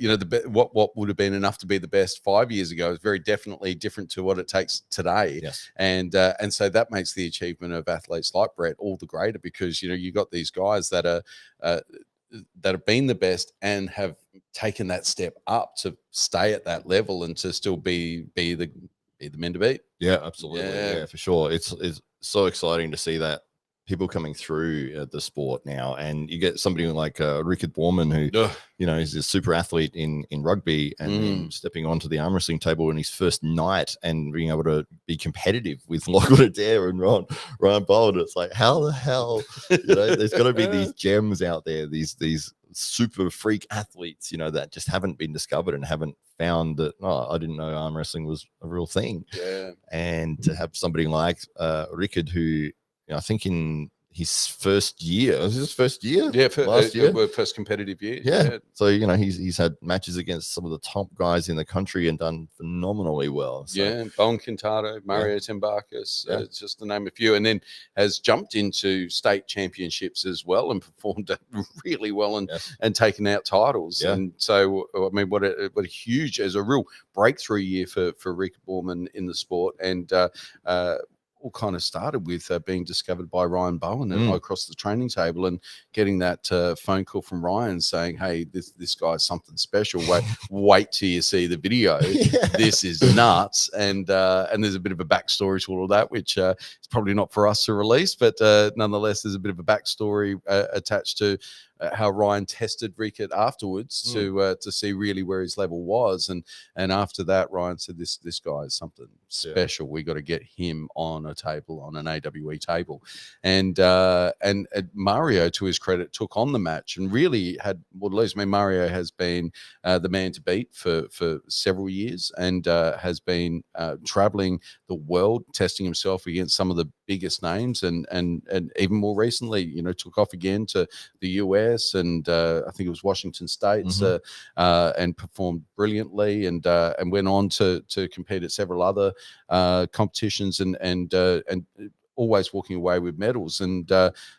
what would have been enough to be the best 5 years ago is very definitely different to what it takes today. Yes. And so that makes the achievement of athletes like Brett all the greater, because you got these guys that are that have been the best and have taken that step up to stay at that level and to still be the men to beat. Yeah, absolutely. Yeah, for sure. It's so exciting to see that people coming through the sport now, and you get somebody like Rickard Borman, who is a super athlete in rugby, and then stepping onto the arm wrestling table in his first night and being able to be competitive with Lachlan Adair and Ryan Bowen. It's like, how the hell, there's got to be these gems out there, these super freak athletes, that just haven't been discovered and haven't found that, I didn't know arm wrestling was a real thing. Yeah. And to have somebody like Rickard, who I think in his first year, was his first year? Yeah, last year, first competitive year. Yeah. So he's had matches against some of the top guys in the country and done phenomenally well. So. Yeah, Bowen Contado, Mario Tembarkis, it's just to name a few, and then has jumped into state championships as well and performed really well and taken out titles. Yeah. And so, I mean, what a huge, as a real breakthrough year for Rick Borman in the sport, and all kind of started with being discovered by Ryan Bowen across the training table, and getting that phone call from Ryan saying, "Hey, this guy's something special. Wait till you see the video. This is nuts." And there's a bit of a backstory to all of that, which is probably not for us to release, but nonetheless, there's a bit of a backstory attached to how Ryan tested Rickard afterwards to see really where his level was, and after that, Ryan said, "This guy is something special. We got to get him on a table, on an AWE table." And Mario, to his credit, took on the match and really had what lose. I mean, Mario has been the man to beat for several years, and has been traveling the world, testing himself against some of the biggest names, and even more recently, took off again to the US, and I think it was Washington State, and performed brilliantly, and went on to compete at several other competitions, and always walking away with medals, and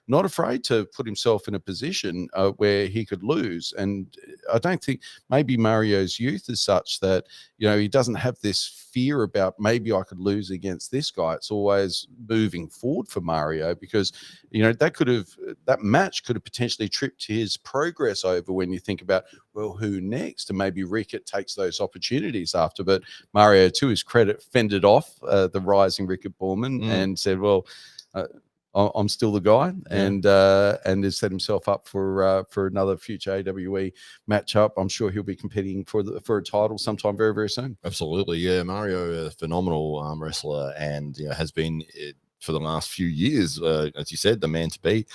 not afraid to put himself in a position where he could lose. And I don't think maybe Mario's youth is such that, he doesn't have this fear about maybe I could lose against this guy. It's always moving forward for Mario, because, that match could have potentially tripped his progress over when you think about, well, who next? And maybe Rickard takes those opportunities after. But Mario, to his credit, fended off the rising Rickard Borman and said, well, I'm still the guy, and has set himself up for another future AWE matchup. I'm sure he'll be competing for a title sometime very, very soon. Absolutely, yeah. Mario, a phenomenal arm wrestler, and has been for the last few years, as you said, the man to beat.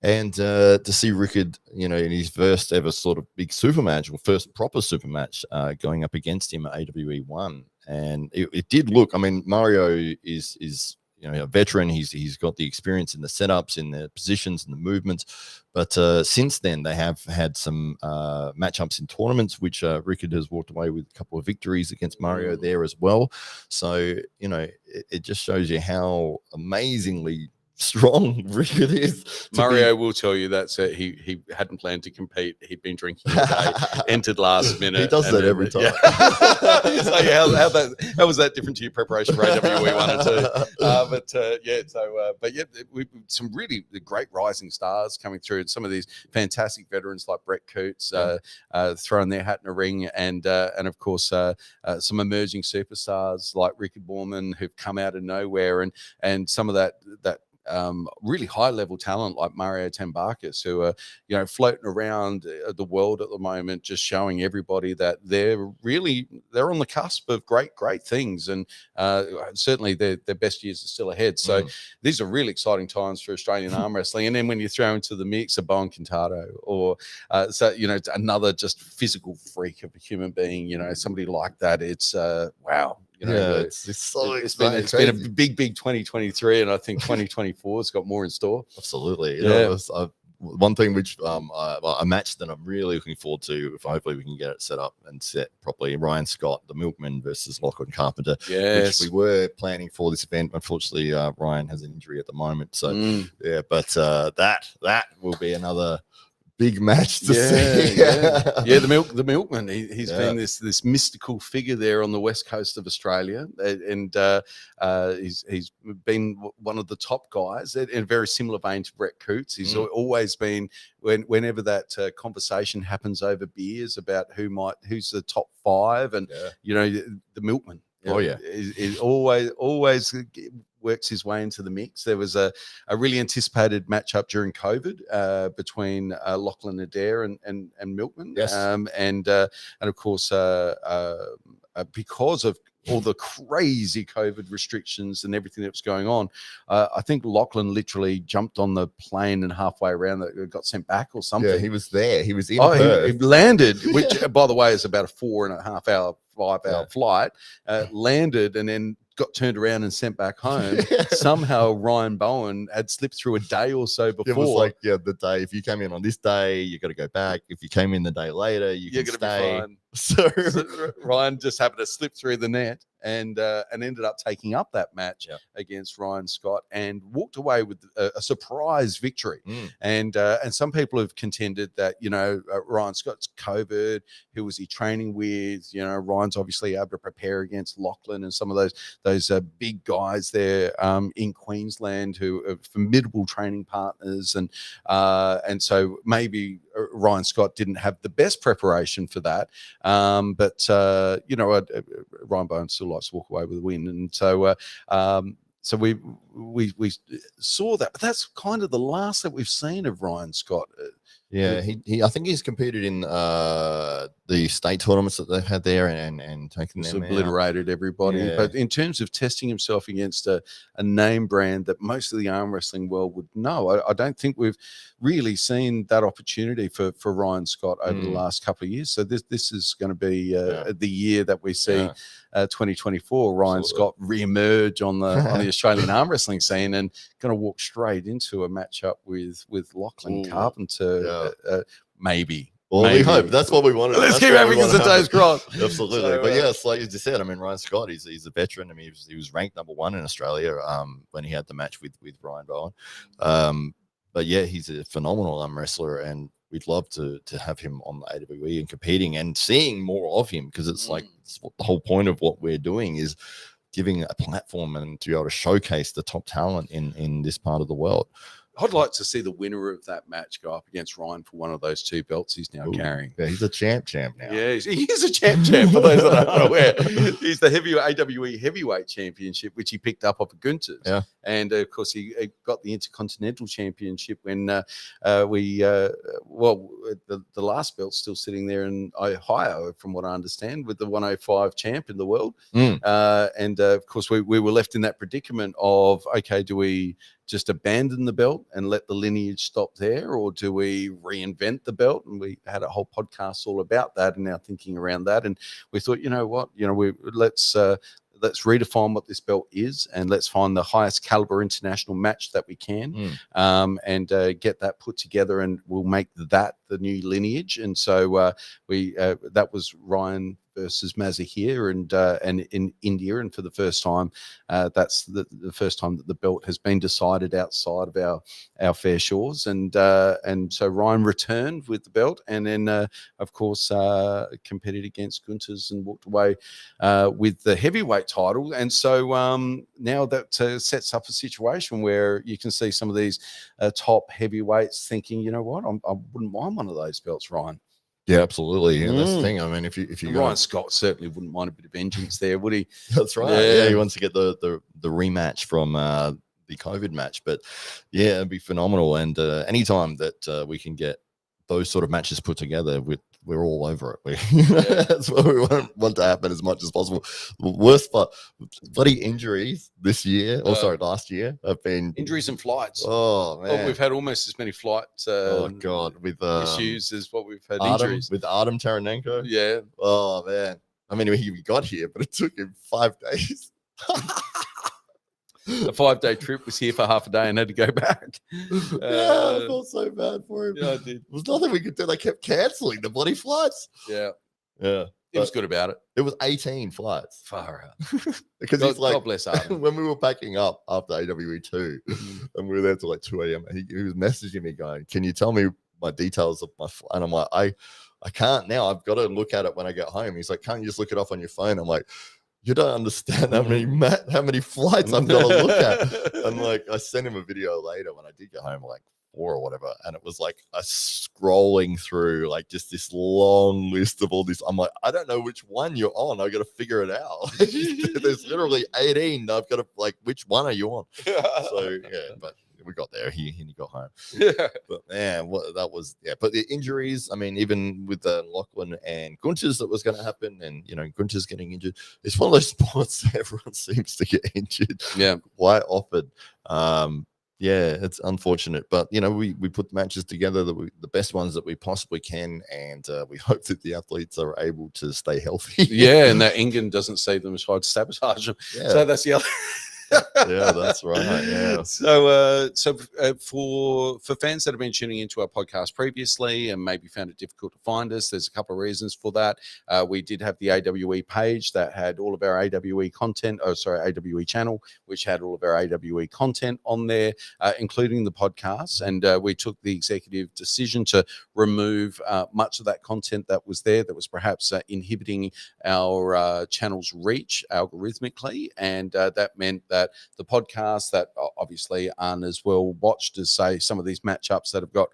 And to see Rickard, in his first ever sort of big super match, or first proper super match, going up against him at AWE 1, and it did look. I mean, Mario is a veteran. He's got the experience in the setups, in the positions, and the movements. But since then, they have had some matchups in tournaments, which Rickard has walked away with a couple of victories against Mario there as well. So it just shows you how amazingly strong Rickard is. Mario will tell you that he hadn't planned to compete. He'd been drinking all day, entered last minute. He does that every time. Yeah. So how was that different to your preparation for AWE 1 and 2? We some really great rising stars coming through, and some of these fantastic veterans like Brett Coots throwing their hat in a ring, and of course some emerging superstars like Rickard Borman, who've come out of nowhere, and some of that really high-level talent like Mario Tambakis, who are, floating around the world at the moment, just showing everybody that they're on the cusp of great things, and certainly their best years are still ahead. So these are really exciting times for Australian arm wrestling. And then when you throw into the mix a Bowen Quintado, or another just physical freak of a human being, somebody like that, it's wow. It's been a big 2023, and I think 2024 has got more in store. Absolutely. One thing which a match that I'm really looking forward to, if hopefully we can get it set up and set properly, Ryan Scott, the Milkman versus Lachlan Carpenter, which we were planning for this event. Unfortunately, Ryan has an injury at the moment, so but that will be another big match to see. The Milkman. He's been this mystical figure there on the west coast of Australia, and he's been one of the top guys in a very similar vein to Brett Coots. He's always been, whenever that conversation happens over beers about who's the top five, and the Milkman. Is always works his way into the mix. There was a really anticipated matchup during COVID between Lachlan Adair and Milkman. Yes. And of course, because of all the crazy COVID restrictions and everything that was going on, I think Lachlan literally jumped on the plane and halfway around got sent back or something. Yeah, he was there. He was in Perth. He landed, which, by the way, is about a 4.5 hour, 5 hour flight, landed and then got turned around and sent back home. Somehow Ryan Bowen had slipped through a day or so before. It was like, the day, if you came in on this day, you got to go back. If you came in the day later, you're going to stay. Be fine. So Ryan just happened to slip through the net and ended up taking up that match against Ryan Scott and walked away with a surprise victory. And some people have contended that, Ryan Scott's COVID, who was he training with? Ryan's obviously able to prepare against Lachlan and some of those big guys there in Queensland who are formidable training partners. And so maybe Ryan Scott didn't have the best preparation for that. But Ryan Bowen still likes to walk away with a win. And so so we saw that, but that's kind of the last that we've seen of Ryan Scott. Yeah, I think he's competed in the state tournaments that they've had there and taken them obliterated everybody. Yeah. But in terms of testing himself against a name brand that most of the arm wrestling world would know, I don't think we've really seen that opportunity for Ryan Scott over the last couple of years. So this is going to be the year that we see 2024 Ryan Scott re-emerge on the Australian arm wrestling scene, and going to walk straight into a matchup with Lachlan Carpenter, maybe. Well, we hope. That's what we wanted. Let's keep having us a toes crossed. Absolutely. So, but it's like you just said, Ryan Scott, he's a veteran. He was ranked number 1 in Australia when he had the match with Ryan Bowen. But he's a phenomenal arm wrestler, and we'd love to have him on the AWE and competing and seeing more of him, because it's like the whole point of what we're doing is giving a platform and to be able to showcase the top talent in this part of the world. I'd like to see the winner of that match go up against Ryan for one of those 2 belts he's now carrying. Yeah, he's a champ now. Yeah, he is a champ for those that aren't aware. He's the AWE Heavyweight Championship, which he picked up off of Gunther's. Yeah. And, of course, he got the Intercontinental Championship when the last belt's still sitting there in Ohio, from what I understand, with the 105 champ in the world. And, of course, we were left in that predicament of, okay, do we just abandon the belt and let the lineage stop there, or do we reinvent the belt? And we had a whole podcast all about that and our thinking around that. And we thought, let's redefine what this belt is, and let's find the highest caliber international match that we can, and get that put together, and we'll make that the new lineage. And so that was Ryan versus Mazahir, and in India, and for the first time, that's the first time that the belt has been decided outside of our fair shores, and so Ryan returned with the belt, and then of course competed against Gunther's and walked away with the heavyweight title. And so now that sets up a situation where you can see some of these top heavyweights thinking, you know what, I wouldn't mind one of those belts, Ryan. Yeah, absolutely. Yeah, that's the thing. If you Ryan Scott certainly wouldn't mind a bit of vengeance there, would he? That's right. Yeah, he wants to get the rematch from the the COVID match. But yeah, it'd be phenomenal. And anytime that we can get those sort of matches put together, we're all over it. That's what we want to happen as much as possible. Worst part, bloody injuries this year, last year, have been injuries and flights. Oh man, we've had almost as many flights. With issues as what we've had injuries with Artem Taranenko. Yeah. Oh man, I mean he got here, but it took him 5 days. A 5-day trip, was here for half a day and had to go back. Yeah, I felt so bad for him. Yeah, I did. There was nothing we could do. They kept cancelling the bloody flights. Yeah. He was good about it. It was 18 flights. Far out. Because he's like, God bless Artem. When we were packing up after AWE 2, and we were there till like 2 a.m., he was messaging me going, "Can you tell me my details of my flight?" And I'm like, I can't now. I've got to look at it when I get home. He's like, "Can't you just look it up on your phone?" I'm like, "You don't understand how many flights I've got to look at." And like, I sent him a video later when I did get home, like 4 or whatever, and it was like a scrolling through like just this long list of all this. I'm like, I don't know which one you're on. I got to figure it out. There's literally 18. I've got to like, which one are you on? So yeah, but we got there. He got home. Yeah. But man, that was But the injuries, I mean, even with the Lachlan and Gunther's that was going to happen, and Gunther's getting injured. It's one of those sports that everyone seems to get injured. Yeah, quite often. Yeah, it's unfortunate, but we put matches together the best ones that we possibly can, and we hope that the athletes are able to stay healthy. Yeah, and that Engen doesn't see them as hard to sabotage them. Yeah. So that's the other. Yeah, that's right. Yeah. So for fans that have been tuning into our podcast previously and maybe found it difficult to find us, there's a couple of reasons for that. We did have the AWE page that had all of our AWE content. AWE channel, which had all of our AWE content on there, including the podcasts. And we took the executive decision to remove much of that content that was there that was perhaps inhibiting our channel's reach algorithmically, and that meant that the podcasts that obviously aren't as well watched as, say, some of these matchups that have got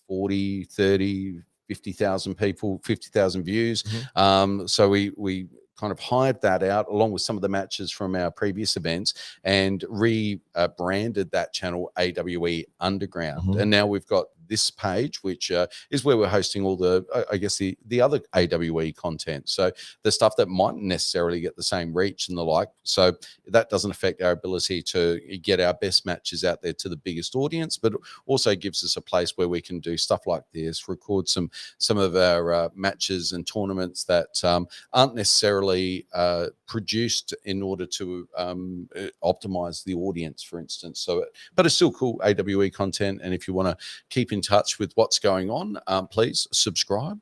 40, 30, 50,000 people, 50,000 views. Mm-hmm. So we kind of hired that out along with some of the matches from our previous events and rebranded that channel AWE Underground. Mm-hmm. And now we've got this page, which is where we're hosting all the, I guess, the other AWE content. So the stuff that mightn't necessarily get the same reach and the like. So that doesn't affect our ability to get our best matches out there to the biggest audience, but also gives us a place where we can do stuff like this, record some of our matches and tournaments that aren't necessarily produced in order to optimize the audience, for instance. So, but it's still cool AWE content. And if you want to keep in touch with what's going on, please subscribe,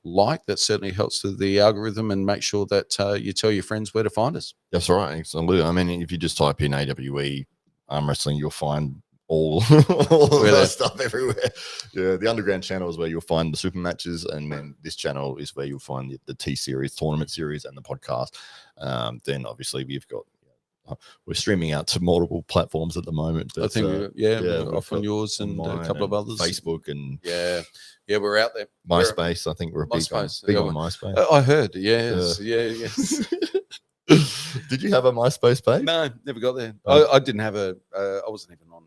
like. That certainly helps with the algorithm, and make sure that you tell your friends where to find us. That's right. Absolutely. I mean, if you just type in AWE arm wrestling, you'll find all that stuff everywhere. Yeah, the Underground channel is where you'll find the super matches, and then this channel is where you'll find the T series, tournament series, and the podcast. Then obviously we're streaming out to multiple platforms at the moment. But, I think we're off on yours and a couple of others, Facebook and we're out there. MySpace. I think we're big on MySpace. I heard. Yes. Did you have a MySpace page? No, never got there. I didn't have I wasn't even on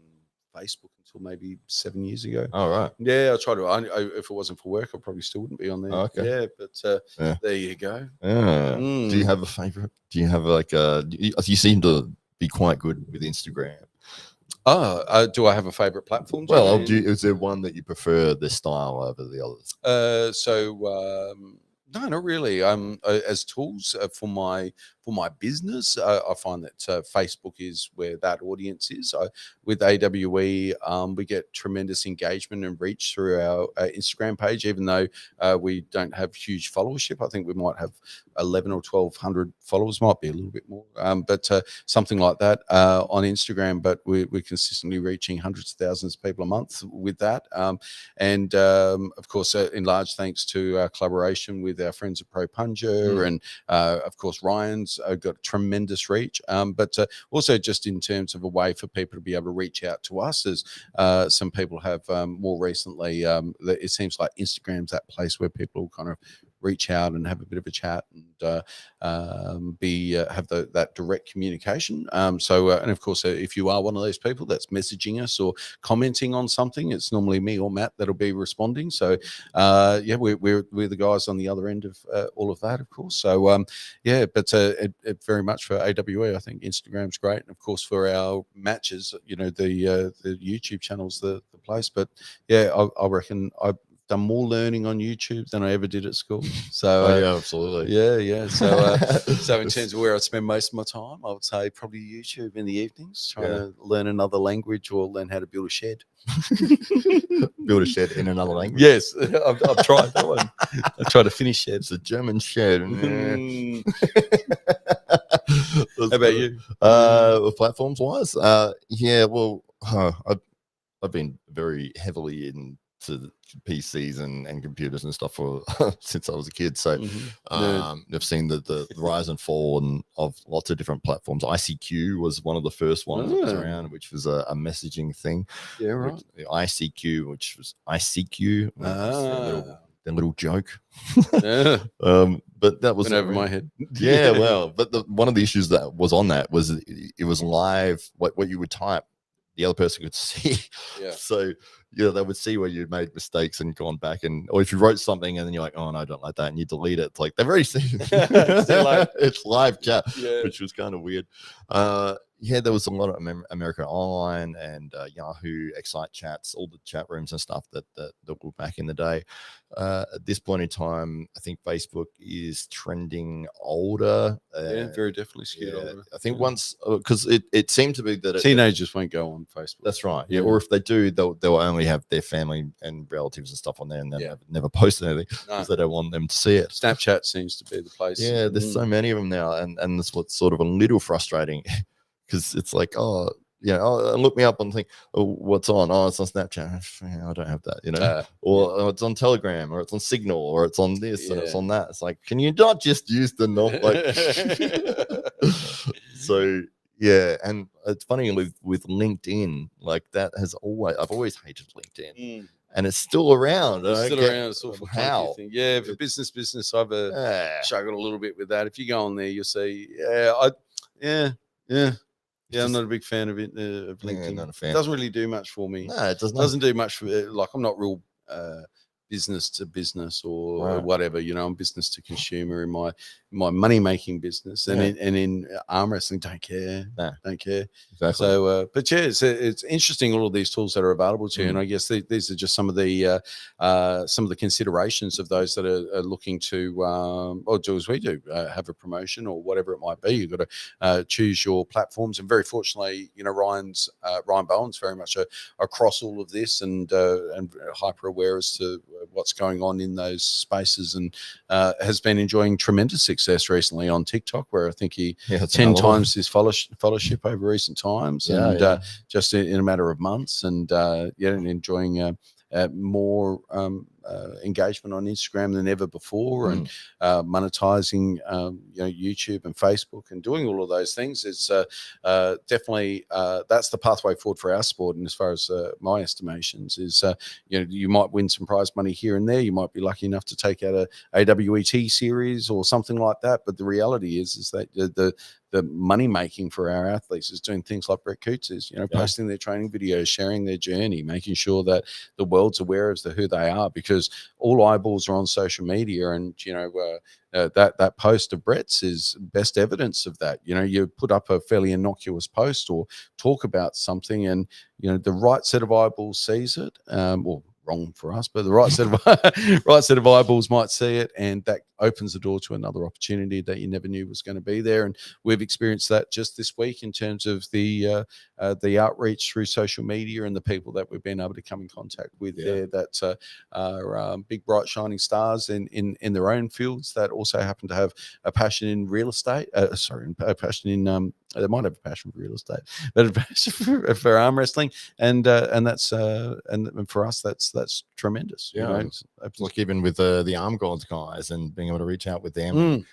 Facebook until maybe 7 years ago. Oh, right. Yeah, I tried to. If it wasn't for work, I probably still wouldn't be on there. Oh, okay. Yeah, but there you go. Yeah. Do you have a favorite? Do you have like you seem to be quite good with Instagram. Do I have a favorite platform? Well, is there one that you prefer the style over the others? No, not really. As tools for my business, I find that Facebook is where that audience is. With AWE, we get tremendous engagement and reach through our Instagram page, even though we don't have huge followership. I think we might have 11 or 1,200 followers, might be a little bit more, but something like that on Instagram. But we're consistently reaching hundreds of thousands of people a month with that. And of course, in large thanks to our collaboration with our friends at Pro Punja, and of course, Ryan's got tremendous reach. But also just in terms of a way for people to be able to reach out to us, as some people have more recently, it seems like Instagram's that place where people kind of reach out and have a bit of a chat and have that direct communication. And of course, if you are one of those people that's messaging us or commenting on something, it's normally me or Matt that'll be responding. So we're the guys on the other end of all of that, of course. So but it very much for AWE, I think Instagram's great, and of course for our matches, the YouTube channel's the place. But yeah, I reckon I've done more learning on YouTube than I ever did at school. So yeah, absolutely. Yeah. So in terms of where I spend most of my time, I would say probably YouTube in the evenings, trying to learn another language or learn how to build a shed. Build a shed in another language. Yes, I've tried that one. I tried to finish shed. It's a German shed. How about you? Platforms wise, I've been very heavily into PCs and computers and stuff for since I was a kid. So I've seen the rise and fall of lots of different platforms. ICQ was one of the first ones that was around, which was a messaging thing. Yeah, right. ICQ, which was ICQ. The little joke. Yeah. But that was went over my head. Yeah, well, but one of the issues that was on that was it was live. What you would type, the other person could see. Yeah. So they would see where you made mistakes and gone back, or if you wrote something and then you're like, oh no, I don't like that, and you delete it. It's like they've already seen it. It's live chat, which was kind of weird. There was a lot of America Online and Yahoo, Excite chats, all the chat rooms and stuff that were back in the day. At this point in time, I think Facebook is trending older. Very definitely skewed older. I think once, because it seemed to be that teenagers won't go on Facebook. That's right. Yeah, or if they do, they'll only have their family and relatives and stuff on there, and they'll never post anything because they don't want them to see it. Snapchat seems to be the place. Yeah, there's so many of them now, and that's what's sort of a little frustrating. Because it's like, look me up and think, what's on? Oh, it's on Snapchat. I don't have that, or it's on Telegram, or it's on Signal, or it's on this, and it's on that. It's like, can you not just use the normal? So yeah, and it's funny with LinkedIn, like that has I've always hated LinkedIn. And it's still around. It's still around. It's awful. How? Yeah, for business, I've struggled a little bit with that. If you go on there, you'll see. I'm not a big fan of it. Of LinkedIn. Not a fan. It doesn't really do much for me. No, it doesn't. Doesn't do much for. I'm not real business to business or whatever. I'm business to consumer in my money making business, and in arm wrestling, don't care. Don't care. Exactly. So, but yeah, it's interesting, all of these tools that are available to you, and I guess these are just some of the considerations of those that are looking to or do as we do, have a promotion or whatever it might be. You've got to choose your platforms, and very fortunately, Ryan Bowen's very much across all of this and hyper aware as to what's going on in those spaces, and has been enjoying tremendous success recently on TikTok, where I think he 10 times his followership over recent times, just in a matter of months, and enjoying more engagement on Instagram than ever before, and monetizing YouTube and Facebook and doing all of those things. It's definitely that's the pathway forward for our sport. And as far as my estimations is, you might win some prize money here and there. You might be lucky enough to take out a AWET series or something like that. But the reality is that the money making for our athletes is doing things like Brett Coots is, posting their training videos, sharing their journey, making sure that the world's aware as to who they are, because all eyeballs are on social media, and that post of Brett's is best evidence of that. You put up a fairly innocuous post or talk about something, and the right set of eyeballs sees it, or wrong for us, but the right set of eyeballs might see it, and that opens the door to another opportunity that you never knew was going to be there. And we've experienced that just this week in terms of the outreach through social media and the people that we've been able to come in contact with there that are big, bright, shining stars in their own fields that also happen to have a passion in real estate. A passion in they might have a passion for real estate, but a passion for arm wrestling, and that's and for us that's tremendous. It's like even with the Arm Gods guys and being able to reach out with them,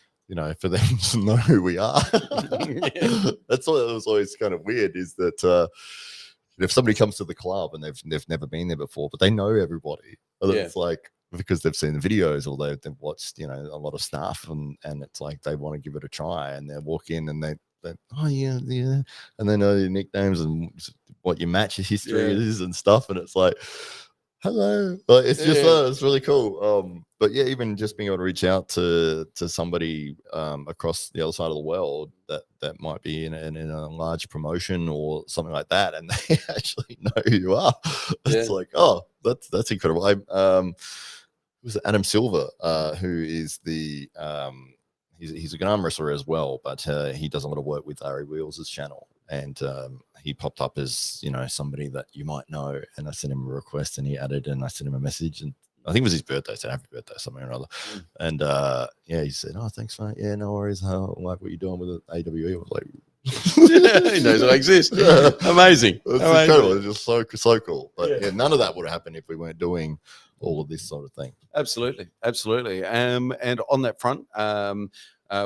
for them to know who we are. That's what was always kind of weird, is that if somebody comes to the club and they've never been there before, but they know everybody, it's like, because they've seen the videos or they've watched, a lot of stuff, and it's like they want to give it a try, and they walk in and they oh yeah, and they know your nicknames and what your match history is and stuff, and it's like, hello, like it's just it's really cool. But yeah, even just being able to reach out to somebody across the other side of the world that might be in a large promotion or something like that, and they actually know who you are. It's like, oh, that's incredible. Was it Adam Silver, who is the he's a good arm wrestler as well, but he does a lot of work with Larry Wheels' channel, and he popped up as somebody that you might know, and I sent him a request, and he added, and I sent him a message, and I think it was his birthday, so happy birthday, something or other. And he said, oh, thanks, mate. Yeah, no worries. I like what you're doing with the AWE. I was like, he knows I exist. Amazing. It's incredible. It's just so cool. But none of that would happen if we weren't doing all of this sort of thing. Absolutely. And on that front,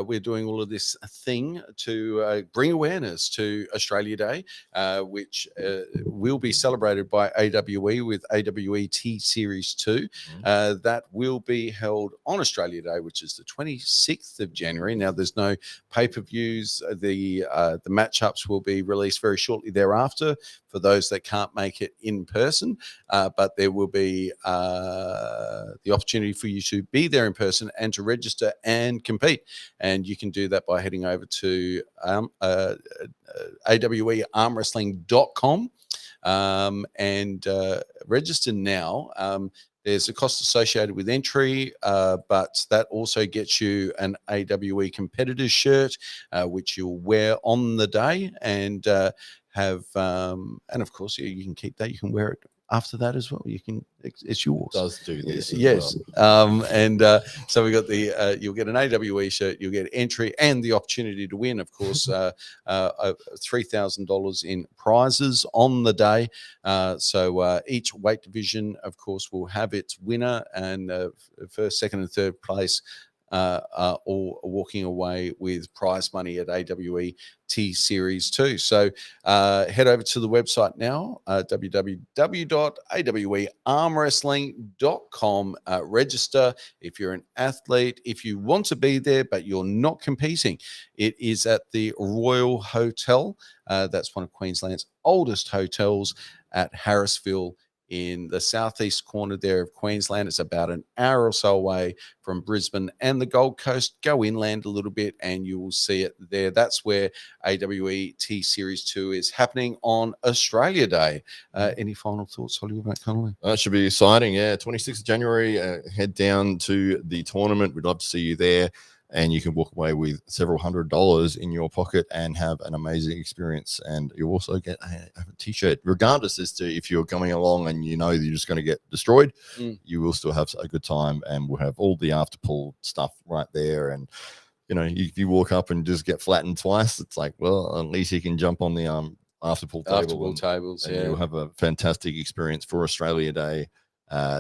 we're doing all of this thing to bring awareness to Australia Day, which will be celebrated by AWE with AWE T Series 2. That will be held on Australia Day, which is the 26th of January. Now, there's no pay-per-views. The matchups will be released very shortly thereafter for those that can't make it in person, but there will be the opportunity for you to be there in person and to register and compete. And you can do that by heading over to awearmwrestling.com and register now. There's a cost associated with entry, but that also gets you an AWE competitor's shirt, which you'll wear on the day, and have, and of course you can keep that. You can wear it after that as well. You can, it's yours. It does do this. Yes. Well. And so we got you'll get an AWE shirt, you'll get entry and the opportunity to win, of course, $3,000 in prizes on the day. So each weight division, of course, will have its winner, and first, second, and third place are all walking away with prize money at AWE T Series 2. So head over to the website now, www.awearmwrestling.com. Register if you're an athlete, if you want to be there but you're not competing. It is at the Royal Hotel. That's one of Queensland's oldest hotels at Harrisville, in the southeast corner there of Queensland. It's about an hour or so away from Brisbane and the Gold Coast. Go inland a little bit and you will see it there. That's where AWE T Series 2 is happening on Australia Day. Any final thoughts, Hollywood Connolly? That should be exciting. Yeah, 26th of January, head down to the tournament. We'd love to see you there. And you can walk away with several $100s in your pocket and have an amazing experience. And you also get a t-shirt, regardless as to if you're coming along and you know that you're just going to get destroyed, you will still have a good time, and we'll have all the after pool stuff right there. And, if you walk up and just get flattened twice, it's like, well, at least you can jump on the after pool tables. And you'll have a fantastic experience for Australia Day,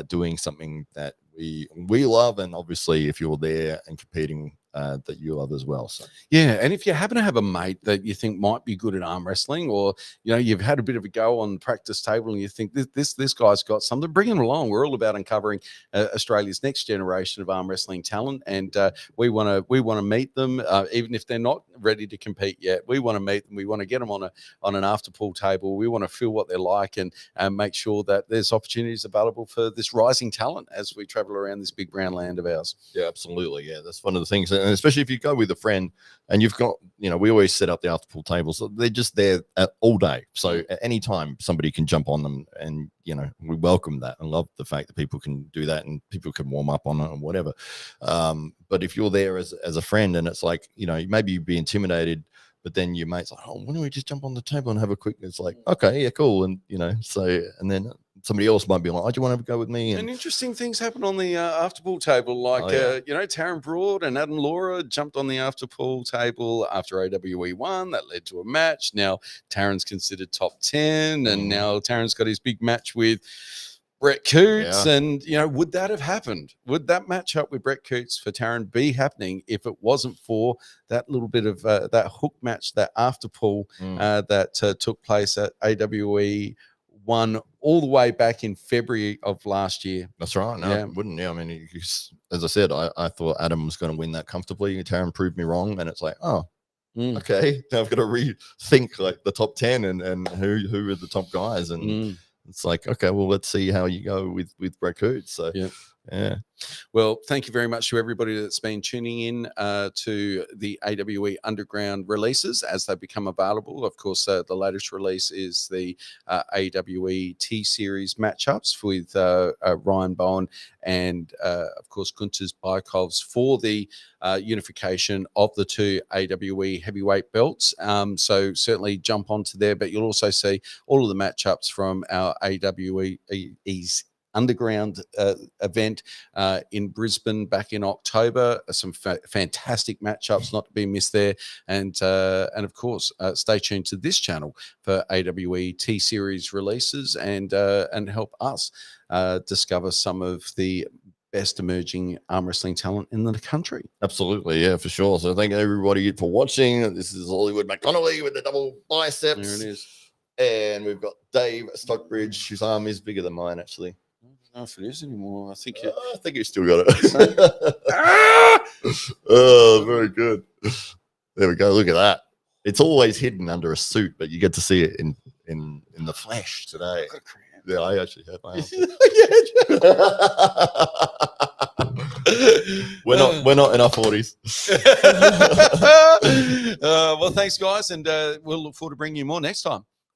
doing something that we love, and obviously if you're there and competing, that you love as well. So and if you happen to have a mate that you think might be good at arm wrestling, or you've had a bit of a go on the practice table and you think this guy's got something, bring him along. We're all about uncovering Australia's next generation of arm wrestling talent, and we want to meet them, even if they're not ready to compete yet. We want to meet them. We want to get them on an after pool table. We want to feel what they're like, and make sure that there's opportunities available for this rising talent as we travel around this big brown land of ours. Yeah, absolutely. Yeah, that's one of the things. And especially if you go with a friend and you've got, we always set up the after pool tables. So they're just there all day. So at any time somebody can jump on them, and, we welcome that and love the fact that people can do that and people can warm up on it and whatever. But if you're there as a friend, and it's like, maybe you'd be intimidated, but then your mate's like, oh, why don't we just jump on the table and have a quick, it's like, okay, yeah, cool. And, and then somebody else might be like, oh, do you want to go with me? And interesting things happen on the after pool table. Like, Taryn Broad and Adam Laura jumped on the after pool table after AWE won. That led to a match. Now Taryn's considered top 10, and now Taryn's got his big match with Brett Coots. And, would that have happened? Would that match up with Brett Coots for Taryn be happening if it wasn't for that little bit of that hook match, that after pool that took place at AWE won all the way back in February of last year. That's right. No, Yeah. it wouldn't. Yeah, I mean, as I said, I thought Adam was going to win that comfortably. Taryn proved me wrong, and it's like, oh, okay. Now I've got to rethink like the top 10 and who are the top guys, and it's like, okay, well, let's see how you go with Brett Coots. So yeah. Well, thank you very much to everybody that's been tuning in to the AWE Underground releases as they become available. Of course, the latest release is the AWE T-Series matchups with Ryan Bowen and, of course, Gunters Bykovs for the unification of the two AWE heavyweight belts. So certainly jump onto there, but you'll also see all of the matchups from our AWE's Underground event in Brisbane back in October. Some fantastic matchups not to be missed there, and of course stay tuned to this channel for AWE T-Series releases and help us discover some of the best emerging arm wrestling talent in the country. Absolutely, yeah, for sure. So thank everybody for watching. This is Hollywood McConnelly with the double biceps. There it is. And we've got Dave Stockbridge, whose arm is bigger than mine, actually. I don't know if it is anymore. I think you still got it. Oh, very good. There we go. Look at that. It's always hidden under a suit, but you get to see it in the flesh today. Yeah, I actually have my arm. We're not in our 40s. Well, thanks, guys, and we'll look forward to bringing you more next time.